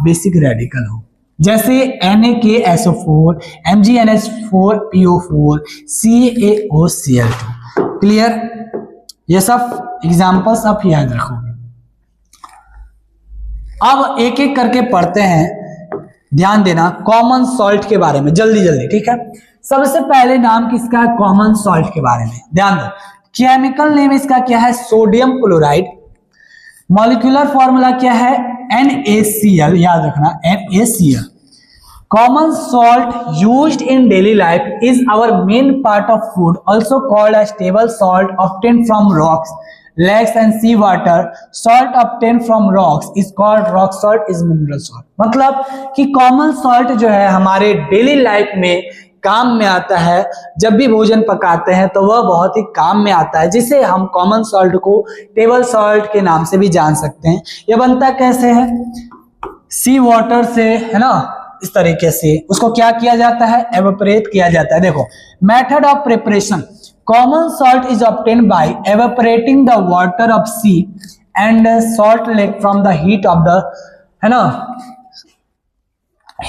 बेसिक रेडिकल हो, जैसे NaKSO4 MgNH4PO4 CaOCl2। क्लियर, ये सब एग्जांपल्स आप याद रखोगे। अब एक एक करके पढ़ते हैं, ध्यान देना कॉमन सॉल्ट के बारे में जल्दी जल्दी, ठीक है। सबसे पहले नाम किसका है, कॉमन सॉल्ट के बारे में ध्यान दो। केमिकल नेम इसका क्या है, सोडियम क्लोराइड। मॉलिक्यूलर फॉर्मूला क्या है, NaCl, याद रखना NaCl। Common salt used in daily life is our main part of food, also called as table salt, obtained from rocks, lakes and sea water। salt obtained from rocks is called rock salt, is mineral salt। मतलब कि common salt जो है हमारे daily life में काम में आता है, जब भी भोजन पकाते हैं तो वह बहुत ही काम में आता है, जिसे हम कॉमन सॉल्ट को टेबल सॉल्ट के नाम से भी जान सकते हैं। यह बनता कैसे है, सी वाटर से, है ना, इस तरीके से उसको क्या किया जाता है, एवेपोरेट किया जाता है। देखो method of preparation, common salt is obtained by evaporating the water of sea and salt lake from the heat of the, है ना,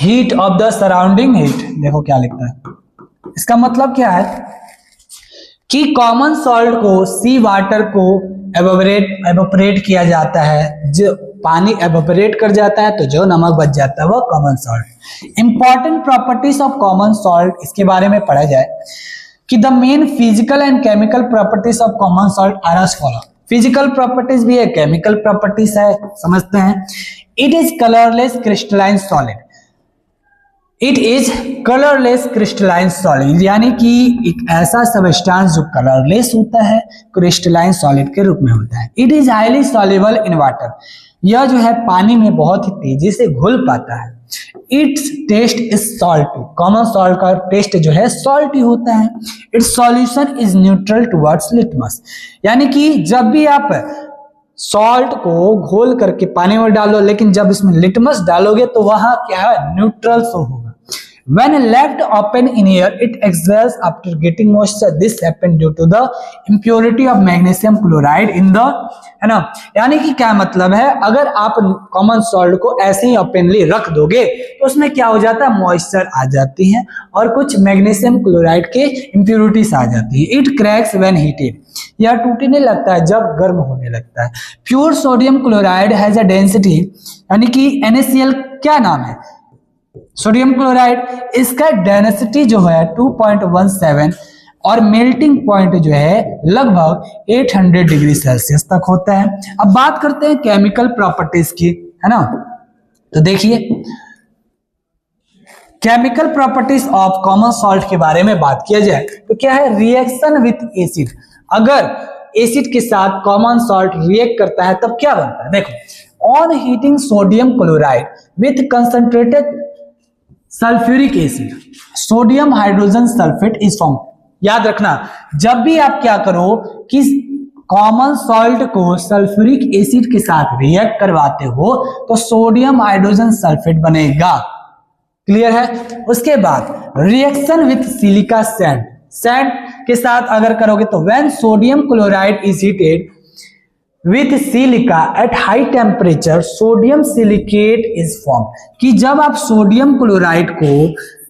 heat of the surrounding heat. देखो क्या लिखता है, इसका मतलब क्या है कि कॉमन सॉल्ट को सी वाटर को एवोपरेट किया जाता है, जो पानी एवोपरेट कर जाता है तो जो नमक बच जाता है वो common salt. Important properties of common salt, इसके बारे में पढ़ा जाए कि the main physical and chemical properties of common salt are as follow. Physical properties भी है, केमिकल प्रॉपर्टीज है, समझते हैं। It is colourless crystalline solid. It is colourless crystalline solid, यानी कि एक ऐसा सबस्टेंस जो कलरलेस होता है, क्रिस्टलाइन सॉलिड के रूप में होता है। It is highly soluble in water, यह जो है पानी में बहुत ही तेजी से घुल पाता है। Its taste is salty, common salt का टेस्ट जो है सॉल्टी होता है। Its solution is neutral towards litmus, यानी कि जब भी आप सॉल्ट को घोल करके पानी में डालो, लेकिन जब इसमें लिटमस डालोगे तो वहां क्या है, न्यूट्रल शो होगा। When left open in air, it exhales after getting moisture. This happens due to the impurity of magnesium chloride in the, है ना। यानी कि क्या मतलब है, अगर आप कॉमन सॉल्ट को ऐसे ही ओपनली रख दोगे तो उसमें क्या हो जाता है, मॉइस्चर आ जाती है और कुछ मैग्नीशियम क्लोराइड के इम्प्योरिटीज आ जाती है। इट क्रैक्स व्हेन हीटेड, यह टूटने लगता है जब गर्म होने लगता है। Pure sodium chloride has a density, यानी कि NaCl क्या नाम है, सोडियम क्लोराइड, इसका डेंसिटी जो है 2.17 और मेल्टिंग पॉइंट जो है लगभग 800 डिग्री सेल्सियस तक होता है। अब बात करते हैं केमिकल प्रॉपर्टीज की, है ना। तो देखिए chemical properties of common salt के बारे में बात किया जाए तो क्या है, रिएक्शन विथ एसिड। अगर एसिड के साथ कॉमन सॉल्ट रिएक्ट करता है तब क्या बनता है, देखो। On heating sodium chloride with concentrated sulphuric acid, sodium hydrogen sulphate is form. याद रखना, जब भी आप क्या करो कि कॉमन सॉल्ट को सल्फ्यूरिक एसिड के साथ रिएक्ट करवाते हो तो सोडियम हाइड्रोजन सल्फेट बनेगा। क्लियर है। उसके बाद reaction with silica sand, sand के साथ अगर करोगे तो when sodium chloride is heated with silica at high temperature sodium silicate is form, कि जब आप सोडियम क्लोराइड को,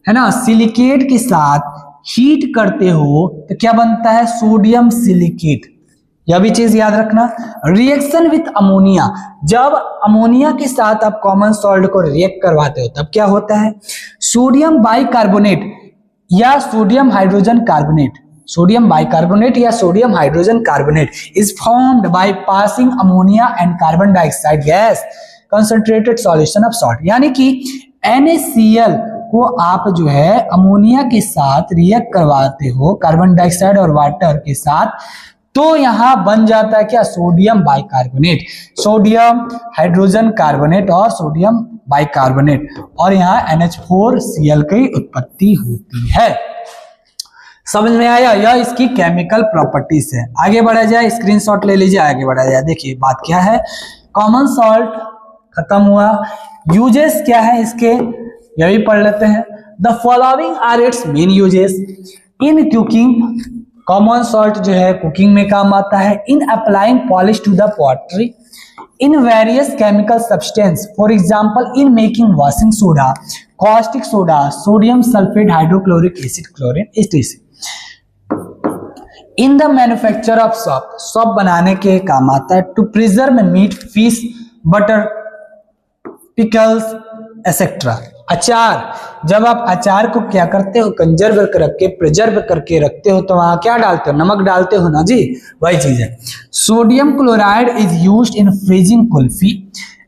है ना, सिलिकेट के साथ हीट करते हो तो क्या बनता है, सोडियम सिलिकेट। यह भी चीज याद रखना। रिएक्शन विथ अमोनिया, जब अमोनिया के साथ आप कॉमन सॉल्ट को रिएक्ट करवाते हो तब क्या होता है, सोडियम बाइकार्बोनेट या sodium hydrogen carbonate, sodium bicarbonate या sodium hydrogen carbonate is formed by passing ammonia and carbon dioxide gas concentrated solution of salt, यानी कि NaCl को आप जो है अमोनिया के साथ रिएक्ट करवाते हो कार्बन डाइऑक्साइड और वाटर के साथ, तो यहां बन जाता है क्या, sodium bicarbonate, sodium hydrogen carbonate और सोडियम बाइकार्बोनेट, और यहाँ NH4Cl की उत्पत्ति होती है। समझ में आया, यह इसकी केमिकल प्रॉपर्टीज है। आगे बढ़ा जाए, स्क्रीनशॉट ले लीजिए, आगे बढ़ा जाए। देखिए बात क्या है, कॉमन सॉल्ट खत्म हुआ, यूजेस क्या है इसके, यह भी पढ़ लेते हैं। The following are its main uses in cooking, common salt जो है कुकिंग में काम आता है। In applying polish to the pottery, in various chemical substance, for example in making washing soda, caustic soda, sodium sulphate, hydrochloric acid, chlorine, etc. In the manufacture of soap, soap बनाने के काम आता है। To preserve meat, fish, butter, pickles etcetera. अचार, जब आप अचार को क्या करते हो, कंजर्व करके प्रिजर्व करके रखते हो तो वहां क्या डालते हो, नमक डालते हो ना जी, वही चीज है। Sodium chloride is used in freezing kulfi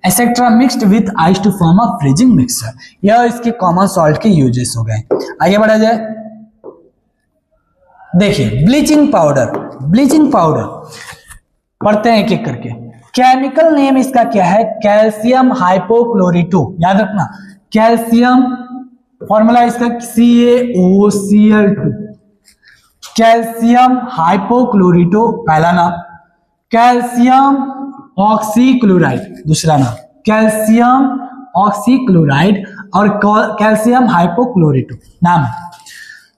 etcetera mixed with ice to form a freezing mixer. यह इसके कॉमन सॉल्ट के यूजेस हो गए। आगे बढ़ा जाए, देखिए ब्लीचिंग पाउडर, ब्लीचिंग पाउडर पढ़ते हैं एक एक करके। केमिकल नेम इसका क्या है, कैल्शियम हाइपोक्लोरेटो, याद रखना, कैल्शियम फॉर्मूला इसका CaOCl2, कैल्शियम हाइपोक्लोरेटो पहला नाम, कैल्शियम ऑक्सीक्लोराइड दूसरा नाम, कैल्शियम ऑक्सीक्लोराइड और कैल्शियम हाइपोक्लोरेटो नाम है।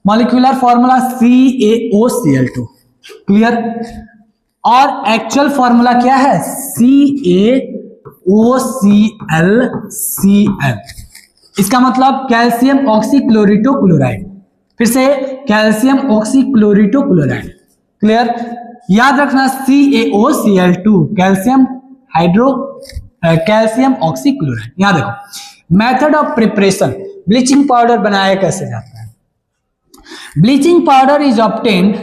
Molecular formula CaOCl2, clear. और एक्चुअल फॉर्मूला क्या है, CaOClCl, इसका मतलब कैल्शियम ऑक्सीक्लोरेटो क्लोराइड, फिर से कैल्शियम ऑक्सीक्लोरेटो क्लोराइड। क्लियर? याद रखना CaOCl2 कैल्शियम ऑक्सीक्लोराइड। यहां देखो method of preparation, bleaching powder बनाया कैसे जाता है। ब्लीचिंग पाउडर इज ऑब्टेन्ड,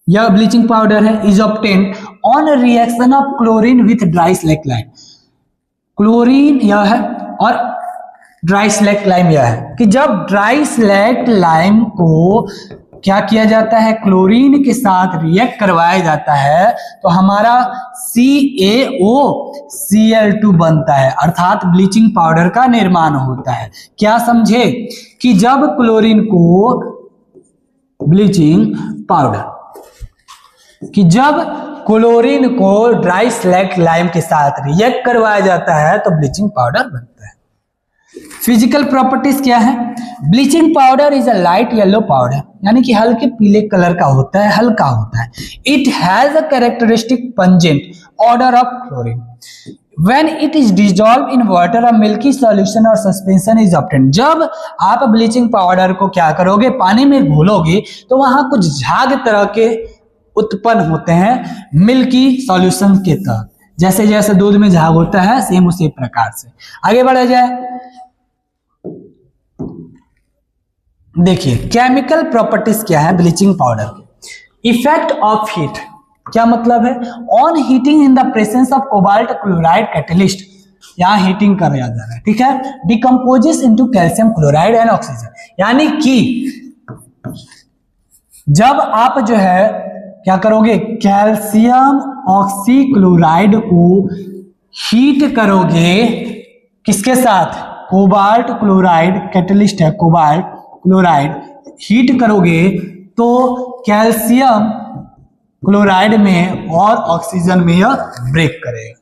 यह ब्लीचिंग पाउडर है, is obtained on reaction of chlorine with dry slack lime. Chlorine यह है और ड्राई स्लैक लाइम यह है कि जब ड्राई स्लैक लाइम को क्या किया जाता है, क्लोरीन के साथ रिएक्ट करवाया जाता है तो हमारा CaOCl2 बनता है, अर्थात ब्लीचिंग पाउडर का निर्माण होता है। क्या समझे कि जब क्लोरीन को ब्लीचिंग पाउडर कि जब क्लोरीन को ड्राई स्लैक लाइम के साथ रिएक्ट करवाया जाता है तो ब्लीचिंग पाउडर बनता है। फिजिकल प्रॉपर्टीज क्या है? Bleaching powder is a light yellow powder, यानी कि हल्के पीले कलर का होता है, हल्का होता है। It has a characteristic pungent order of chlorine. When it is dissolved in water, a milky solution or suspension is obtained। जब आप ब्लीचिंग पाउडर को क्या करोगे, पानी में घोलोगे तो वहां कुछ झाग तरह के उत्पन्न होते हैं मिल्की सॉल्यूशन के तहत, जैसे जैसे दूध में झाग होता है सेम उसी प्रकार से। आगे बढ़ा जाए, देखिए केमिकल प्रॉपर्टीज क्या है ब्लीचिंग पाउडर के। इफेक्ट ऑफ हीट, क्या मतलब है? On heating in the presence of cobalt chloride catalyst, यहां हीटिंग कर जा रहा है, ठीक है। Decomposes into calcium chloride and oxygen, यानी कि जब आप जो है क्या करोगे, कैल्शियम ऑक्सीक्लोराइड को हीट करोगे, किसके साथ? कोबाल्ट क्लोराइड कैटलिस्ट है, कोबाल्ट क्लोराइड हीट करोगे तो कैल्शियम क्लोराइड में और ऑक्सीजन में यह ब्रेक करेगा।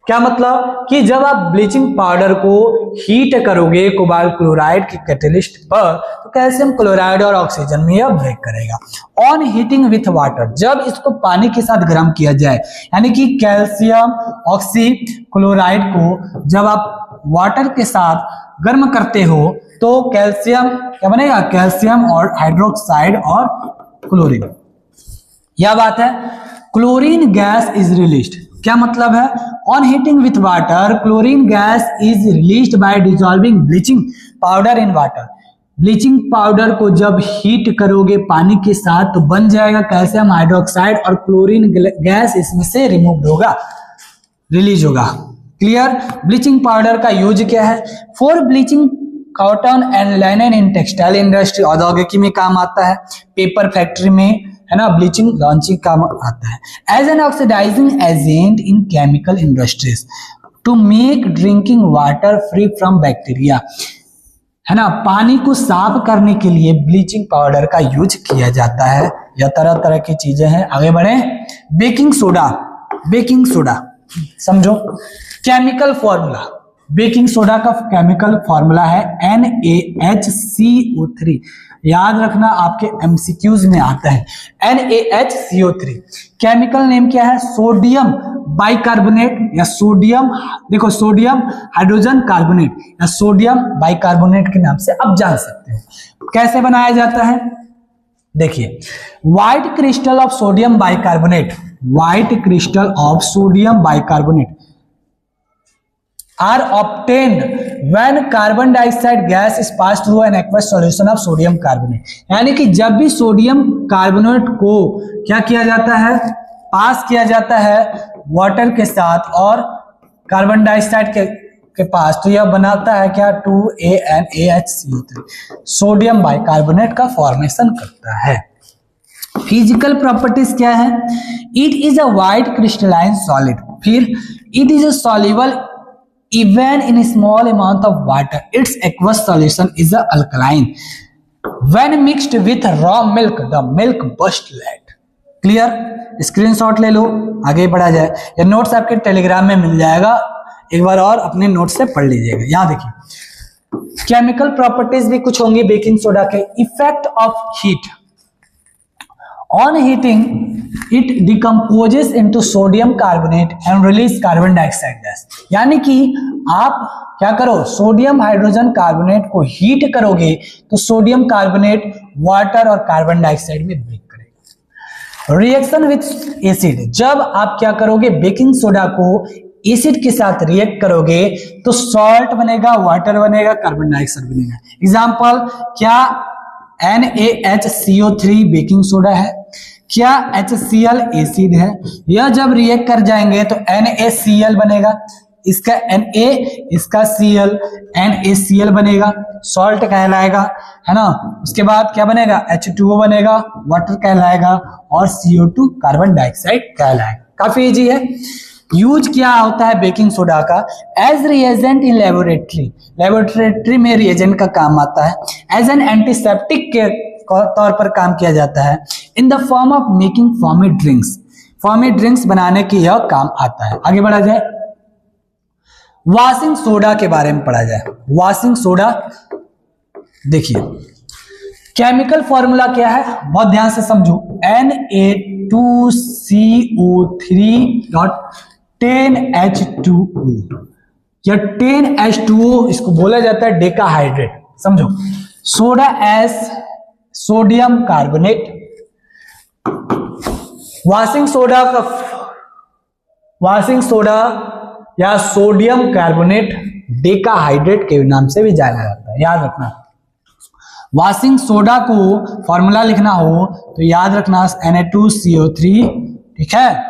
क्या मतलब कि जब आप ब्लीचिंग पाउडर को हीट करोगे कोबाल्ट क्लोराइड के कैटलिस्ट पर तो कैल्शियम क्लोराइड और ऑक्सीजन में यह ब्रेक करेगा। ऑन हीटिंग विथ वाटर, जब इसको पानी के साथ गर्म किया जाए, यानी कि कैल्शियम ऑक्सी क्लोराइड को जब आप वाटर के साथ गर्म करते हो तो कैल्शियम क्या बनेगा, कैल्शियम और हाइड्रोक्साइड और क्लोरीन, यह बात है। क्लोरीन गैस इज रिलीज्ड, क्या मतलब है? On heating with water chlorine gas is released by dissolving bleaching powder in water. Bleaching powder को जब हीट करोगे पानी के साथ तो बन जाएगा कैल्शियम हाइड्रोक्साइड और क्लोरीन गैस इसमें से रिमूव होगा, रिलीज होगा। क्लियर? ब्लीचिंग पाउडर का यूज क्या है? For bleaching cotton and लाइनन in textile industry, औद्योगिकी में काम आता है, पेपर फैक्ट्री में है ना, ब्लीचिंग लॉन्चिंग काम आता है। As an oxidising agent in chemical industries to make drinking water free from bacteria, है ना, पानी को साफ करने के लिए ब्लीचिंग पाउडर का यूज किया जाता है। यह तरह तरह की चीजें हैं। आगे बढ़े, बेकिंग सोडा, बेकिंग सोडा समझो केमिकल फॉर्मूला। बेकिंग सोडा का केमिकल फॉर्मूला है NaHCO3, याद रखना आपके एमसीक्यूज में आता है NaHCO3। केमिकल नेम क्या है? सोडियम बाइकार्बोनेट या सोडियम, देखो सोडियम हाइड्रोजन कार्बोनेट या सोडियम बाइकार्बोनेट के नाम से आप जान सकते हो। कैसे बनाया जाता है? देखिए, white crystal of sodium bicarbonate, white crystal of sodium bicarbonate are obtained when carbon dioxide gas is passed through an aqueous solution of sodium carbonate। यानी कि जब भी सोडियम कार्बोनेट को क्या किया जाता है, पास किया जाता है वाटर के साथ और कार्बन डाइऑक्साइड के पास, तो यह बनाता है क्या, 2NaHCO3, सोडियम बाइकार्बोनेट का फॉर्मेशन करता है। फिजिकल प्रॉपर्टीज क्या है? It is a white crystalline solid, फिर it is a soluble even in a small amount of water, its aqueous solution is a alkaline। when mixed with raw milk the milk burst late। Clear? Screenshot ले लो, आगे बढ़ा जाए। ये notes आपके Telegram में मिल जाएगा, एक बार और अपने नोट से पढ़ लीजिएगा। यहां देखिए केमिकल प्रॉपर्टीज भी कुछ होंगी बेकिंग सोडा के। Effect of heat, on heating it decomposes into sodium carbonate and release carbon dioxide gas. यानी कि आप क्या करो, सोडियम हाइड्रोजन कार्बोनेट को हीट करोगे तो सोडियम कार्बोनेट वाटर और कार्बन डाइऑक्साइड में ब्रेक करेगा। रिएक्शन विथ एसिड, जब आप क्या करोगे, बेकिंग सोडा को एसिड के साथ रिएक्ट करोगे तो सॉल्ट बनेगा, वाटर बनेगा, कार्बन डाइऑक्साइड बनेगा। एग्जांपल, क्या NaHCO3 बेकिंग सोडा है, क्या HCl एसिड है। यह जब रिएक्ट कर जाएंगे तो NaCl बनेगा, इसका Na, इसका Cl, NaCl बनेगा, सॉल्ट कहलाएगा, है ना। उसके बाद क्या बनेगा, H2O बनेगा, वाटर कहलाएगा, और CO2 कार्बन डाइऑक्साइड कहलाएगा। काफी इजी है। यूज क्या होता है बेकिंग सोडा का, as reagent in laboratory, laboratory में रिएजेंट का काम आता है। एज एन एंटीसेप्टिक के तौर पर काम किया जाता है। In the form of making foamy drinks, foamy drinks बनाने के यह काम आता है। आगे बढ़ा जाए, वॉशिंग सोडा के बारे में पढ़ा जाए। वॉशिंग सोडा देखिए केमिकल फॉर्मूला क्या है, बहुत ध्यान से समझो। Na2CO3.10H2O, या 10H2O इसको बोला जाता है डेकाहाइड्रेट, समझो। Soda S sodium carbonate, washing soda या सोडियम कार्बोनेट डेकाहाइड्रेट के नाम से भी जाना जाता है, याद रखना। वॉशिंग सोडा को फॉर्मूला लिखना हो तो याद रखना Na2CO3, ठीक है,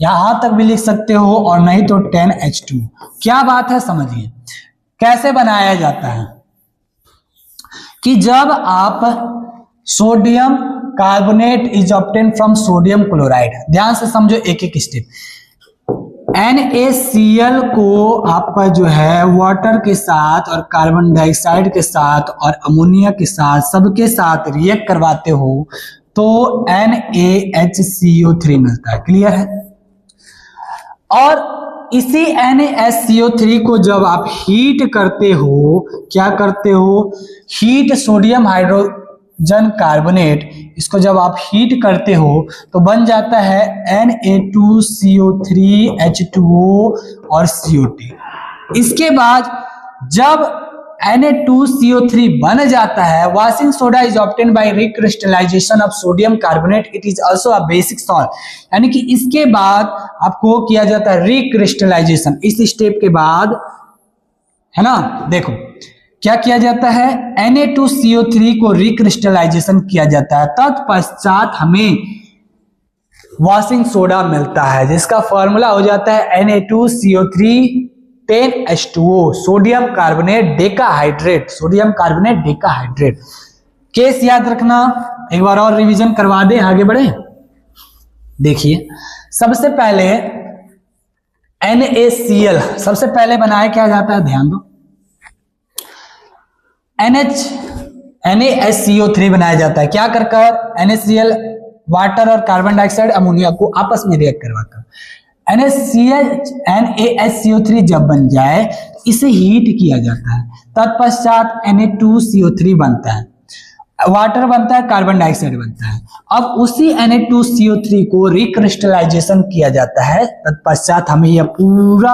यहां तक भी लिख सकते हो, और नहीं तो 10H2। क्या बात है समझिए, कैसे बनाया जाता है कि जब आप sodium carbonate is obtain from sodium chloride, ध्यान से समझो एक एक स्टेप। NaCl को आप जो है वाटर के साथ और कार्बन डाइऑक्साइड के साथ और अमोनिया के साथ सबके साथ रिएक्ट करवाते हो तो NaHCO3 मिलता है। क्लियर है। और इसी NaCO3 को जब आप हीट करते हो, क्या करते हो, हीट सोडियम हाइड्रोजन कार्बोनेट, इसको जब आप हीट करते हो तो बन जाता है Na2CO3 H2O और CO2। इसके बाद जब Na2CO3 बन जाता है, washing soda is obtain bye recrystallisation of sodium carbonate, it is also a basic salt. यानी कि इसके बाद आपको किया जाता है रिक्रिस्टलाइजेशन। इस स्टेप के बाद, है ना, देखो क्या किया जाता है, Na2CO3 को रिक्रिस्टलाइजेशन किया जाता है, तत्पश्चात हमें वॉशिंग सोडा मिलता है जिसका फॉर्मूला हो जाता है Na2CO3 10H2O, sodium carbonate decahydrate, sodium carbonate decahydrate. Case याद रखना, एक बार और रिवीजन करवा दे, आगे बढ़े। देखिए सबसे पहले NaCl सबसे पहले बनाया क्या जाता है, ध्यान दो, NaHCO3 बनाया जाता है, क्या कर NaCl वाटर और कार्बन डाइऑक्साइड अमोनिया को आपस में रिएक्ट करवाकर। NaHCO3 जब बन जाए इसे हीट किया जाता है, तत्पश्चात Na2CO3 बनता है, वाटर बनता है, कार्बन डाइऑक्साइड बनता है। अब उसी Na2CO3 को रिक्रिस्टलाइजेशन किया जाता है, तत्पश्चात हमें यह पूरा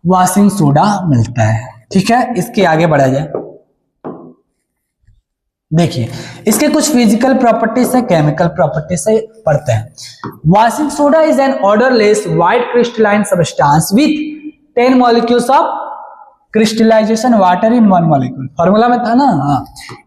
वॉशिंग सोडा मिलता है। ठीक है, इसके आगे बढ़ा जाए। देखिए इसके कुछ फिजिकल प्रॉपर्टीज है, केमिकल प्रॉपर्टीज से पढ़ते हैं। Washing soda is an orderless white crystalline substance with 10 molecules of crystallisation water in 1 molecule. Formula में था ना, हाँ।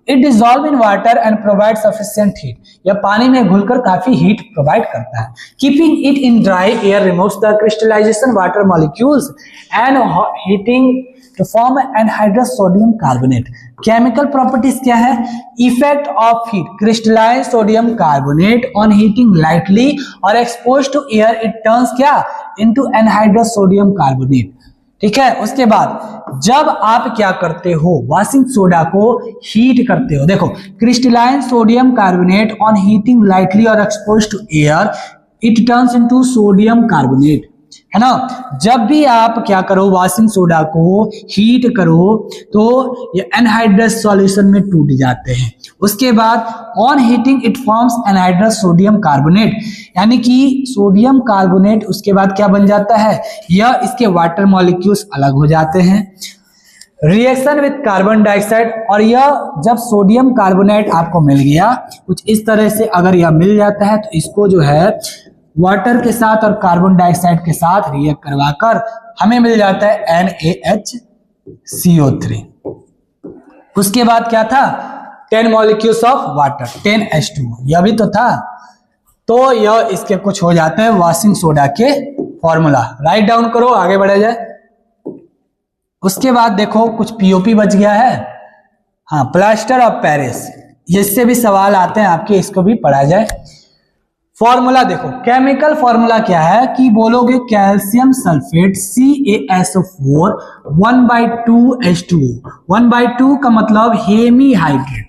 It dissolve in water and provide sufficient heat, यह पानी में घुलकर काफी हीट प्रोवाइड करता है। Keeping it in dry air removes the crystallisation water molecules and heating to form anhydrous sodium carbonate। Chemical properties क्या है, effect of heat, crystalline sodium carbonate on heating lightly और expose to air it turns क्या into anhydrous sodium carbonate. ठीक है, उसके बाद जब आप क्या करते हो, वॉशिंग सोडा को हीट करते हो, देखो crystalline sodium carbonate on heating lightly और expose to air it turns into sodium carbonate. है ना। जब भी आप क्या करो, वॉशिंग सोडा को हीट करो तो ये एनहाइड्रस सॉल्यूशन में टूट जाते हैं। उसके बाद on heating it forms anhydrous sodium carbonate, यानी कि सोडियम कार्बोनेट उसके बाद क्या बन जाता है, यह इसके वाटर मॉलिक्यूल्स अलग हो जाते हैं। रिएक्शन विथ कार्बन डाइऑक्साइड, और यह जब सोडियम कार्बोनेट आपको मिल गया कुछ इस तरह से, अगर यह मिल जाता है तो इसको जो है वाटर के साथ और कार्बन डाइऑक्साइड के साथ रिएक्ट करवाकर हमें मिल जाता है NaHCO3। उसके बाद क्या था, 10 मॉलिक्यूल्स ऑफ वाटर, 10H2O, यह भी तो था। तो यह इसके कुछ हो जाते हैं वॉशिंग सोडा के फॉर्मूला। राइट डाउन करो, आगे बढ़ा जाए। उसके बाद देखो कुछ पीओपी बच गया है, हाँ, प्लास्टर ऑफ पेरिस, इससे भी सवाल आते हैं आपके, इसको भी पढ़ा जाए। फॉर्मूला देखो, केमिकल फॉर्मूला क्या है कि बोलोगे कैल्शियम सल्फेट CaSO4 1/2H2O। 1/2 का मतलब hemi hydrate,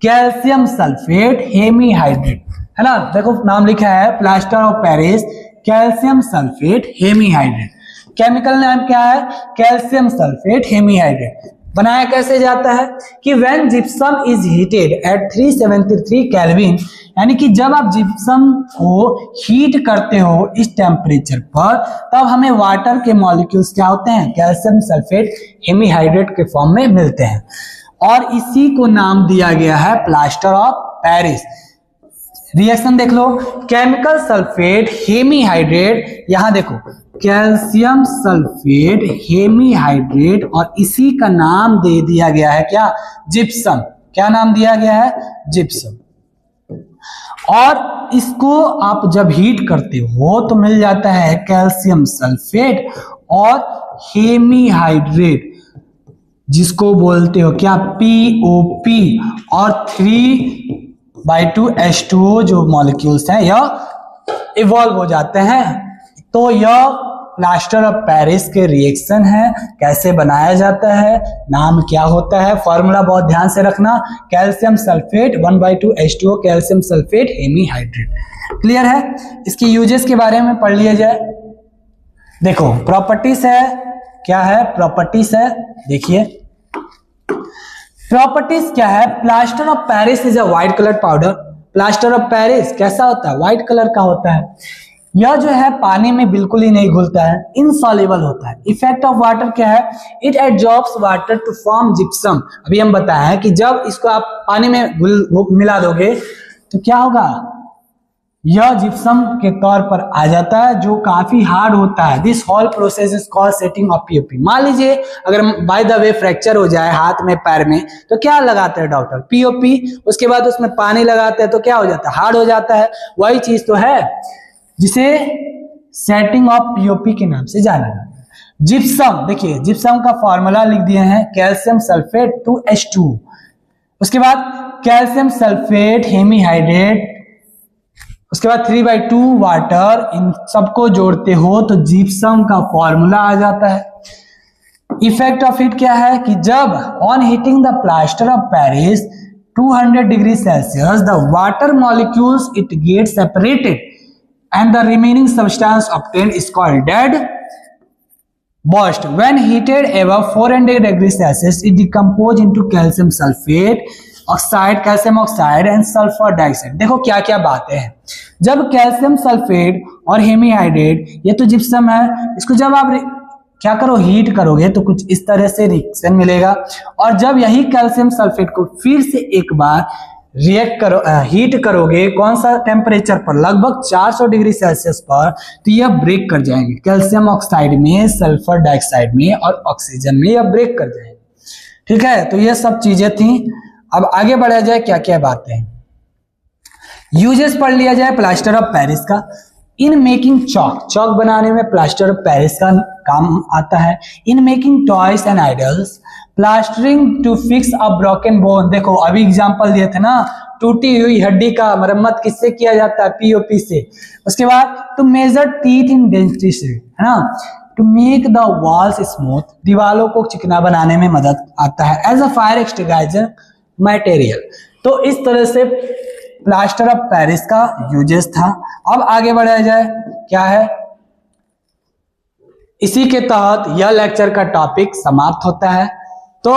calcium sulphate hemi hydrate, है ना। देखो नाम लिखा है plaster of Paris calcium sulphate hemi hydrate. Chemical नाम क्या है, कैल्शियम सल्फेट हेमी हाइड्रेट। बनाया कैसे जाता है कि when gypsum is heated at 373 kelvin, यानी कि जब आप जिप्सम को हीट करते हो इस टेम्परेचर पर, तब हमें वाटर के मॉलिक्यूल्स क्या होते हैं, कैल्शियम सल्फेट हेमी हाइड्रेट के फॉर्म में मिलते हैं, और इसी को नाम दिया गया है प्लास्टर ऑफ पेरिस। रिएक्शन देख लो, केमिकल सल्फेट हेमी हाइड्रेट, यहां देखो कैल्शियम सल्फेट हेमी हाइड्रेट, और इसी का नाम दे दिया गया है क्या, जिप्सम। क्या नाम दिया गया है, जिप्सम। और इसको आप जब हीट करते हो तो मिल जाता है कैल्शियम सल्फेट और हेमी हाइड्रेट, जिसको बोलते हो क्या, POP, और 3/2H2O जो मॉलिक्यूल्स हैं यह इवॉल्व हो जाते हैं। तो यह प्लास्टर ऑफ पेरिस के रिएक्शन है। कैसे बनाया जाता है, नाम क्या होता है, फॉर्मूला बहुत ध्यान से रखना, calcium sulphate 1/2H2O calcium sulphate hemi hydrate. Clear है। इसके यूजेस के बारे में पढ़ लिया जाए। देखो प्रॉपर्टीज है, क्या है, प्रॉपर्टीज है, देखिए प्रॉपर्टीज क्या है। Plaster of Paris is a white colour powder. Plaster of Paris कैसा होता है, व्हाइट कलर का होता है। यह जो है पानी में बिल्कुल ही नहीं घुलता है, इनसॉल्युबल होता है। इफेक्ट ऑफ वाटर क्या है, it absorbs water to form gypsum. अभी हम बताए हैं कि जब इसको आप पानी में मिला दोगे तो क्या होगा, यह जिप्सम के तौर पर आ जाता है, जो काफी हार्ड होता है। This whole process is called setting of POP। मान लीजिए अगर बाय द वे फ्रैक्चर हो जाए हाथ में पैर में, तो क्या लगाते हैं डॉक्टर, POP। उसके बाद उसमें पानी लगाते हैं तो क्या हो जाता है, हार्ड हो जाता है। वही चीज तो है जिसे सेटिंग ऑफ POP के नाम से जाना जाता है। जिप्सम, देखिए जिप्सम का फॉर्मूला लिख दिए हैं, कैल्शियम सल्फेट 2H2। उसके बाद कैल्शियम सल्फेट हेमी हाइड्रेट, उसके बाद 3/2 वाटर, इन सबको जोड़ते हो तो जिप्सम का फॉर्मूला आ जाता है। इफेक्ट ऑफ इट क्या है कि जब on heating the plaster of Paris 200 degree Celsius, the water molecules it get separated and the remaining substance obtained is called dead burst. When heated above 400 degrees Celsius, it decomposes into calcium sulfate oxide, calcium oxide and sulfur dioxide. देखो क्या क्या बातें हैं। जब calcium sulphate और Hemy hydrate, ये तो gypsum है, इसको जब आप क्या करो, हीट करोगे तो कुछ इस तरह से रिएक्शन मिलेगा। और जब यही कैल्शियम सल्फेट को फिर से एक बार रिएक्ट करो, हीट करोगे, कौन सा टेम्परेचर पर, लगभग 400 डिग्री सेल्सियस पर, तो यह ब्रेक कर जाएंगे कैल्शियम ऑक्साइड में, सल्फर डाइऑक्साइड में और ऑक्सीजन में, यह ब्रेक कर जाएंगे। ठीक है, तो ये सब चीजें थी। अब आगे बढ़ा जाए, क्या क्या बातें हैं। यूजेस पढ़ लिया जाए प्लास्टर ऑफ पेरिस का। इन मेकिंग चॉक, चॉक बनाने में प्लास्टर ऑफ पेरिस का काम आता है। In making toys and idols, plastering to fix a broken bone. देखो अभी एग्जांपल दिए थे ना, टूटी हुई हड्डी का मरम्मत किससे किया जाता है, POP से। उसके बाद to measure teeth in dentistry, है ना, to make the walls smooth, दीवालों को चिकना बनाने में मदद आता है। As a fire extinguisher material. तो इस तरह से प्लास्टर ऑफ पेरिस का यूजेस था। अब आगे बढ़ाया जाए, क्या है, इसी के तहत यह लेक्चर का टॉपिक समाप्त होता है। तो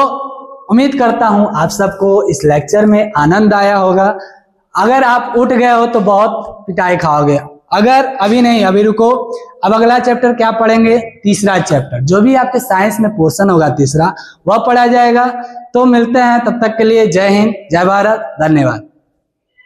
उम्मीद करता हूं आप सबको इस लेक्चर में आनंद आया होगा। अगर आप उठ गए हो तो बहुत पिटाई खाओगे, अगर अभी नहीं, अभी रुको। अब अगला चैप्टर क्या पढ़ेंगे? तीसरा चैप्टर, जो भी आपके साइंस में पोर्शन होगा तीसरा, वह पढ़ा जाएगा। तो मिलते हैं, तब तक के लिए जय हिंद, जय भारत, धन्यवाद।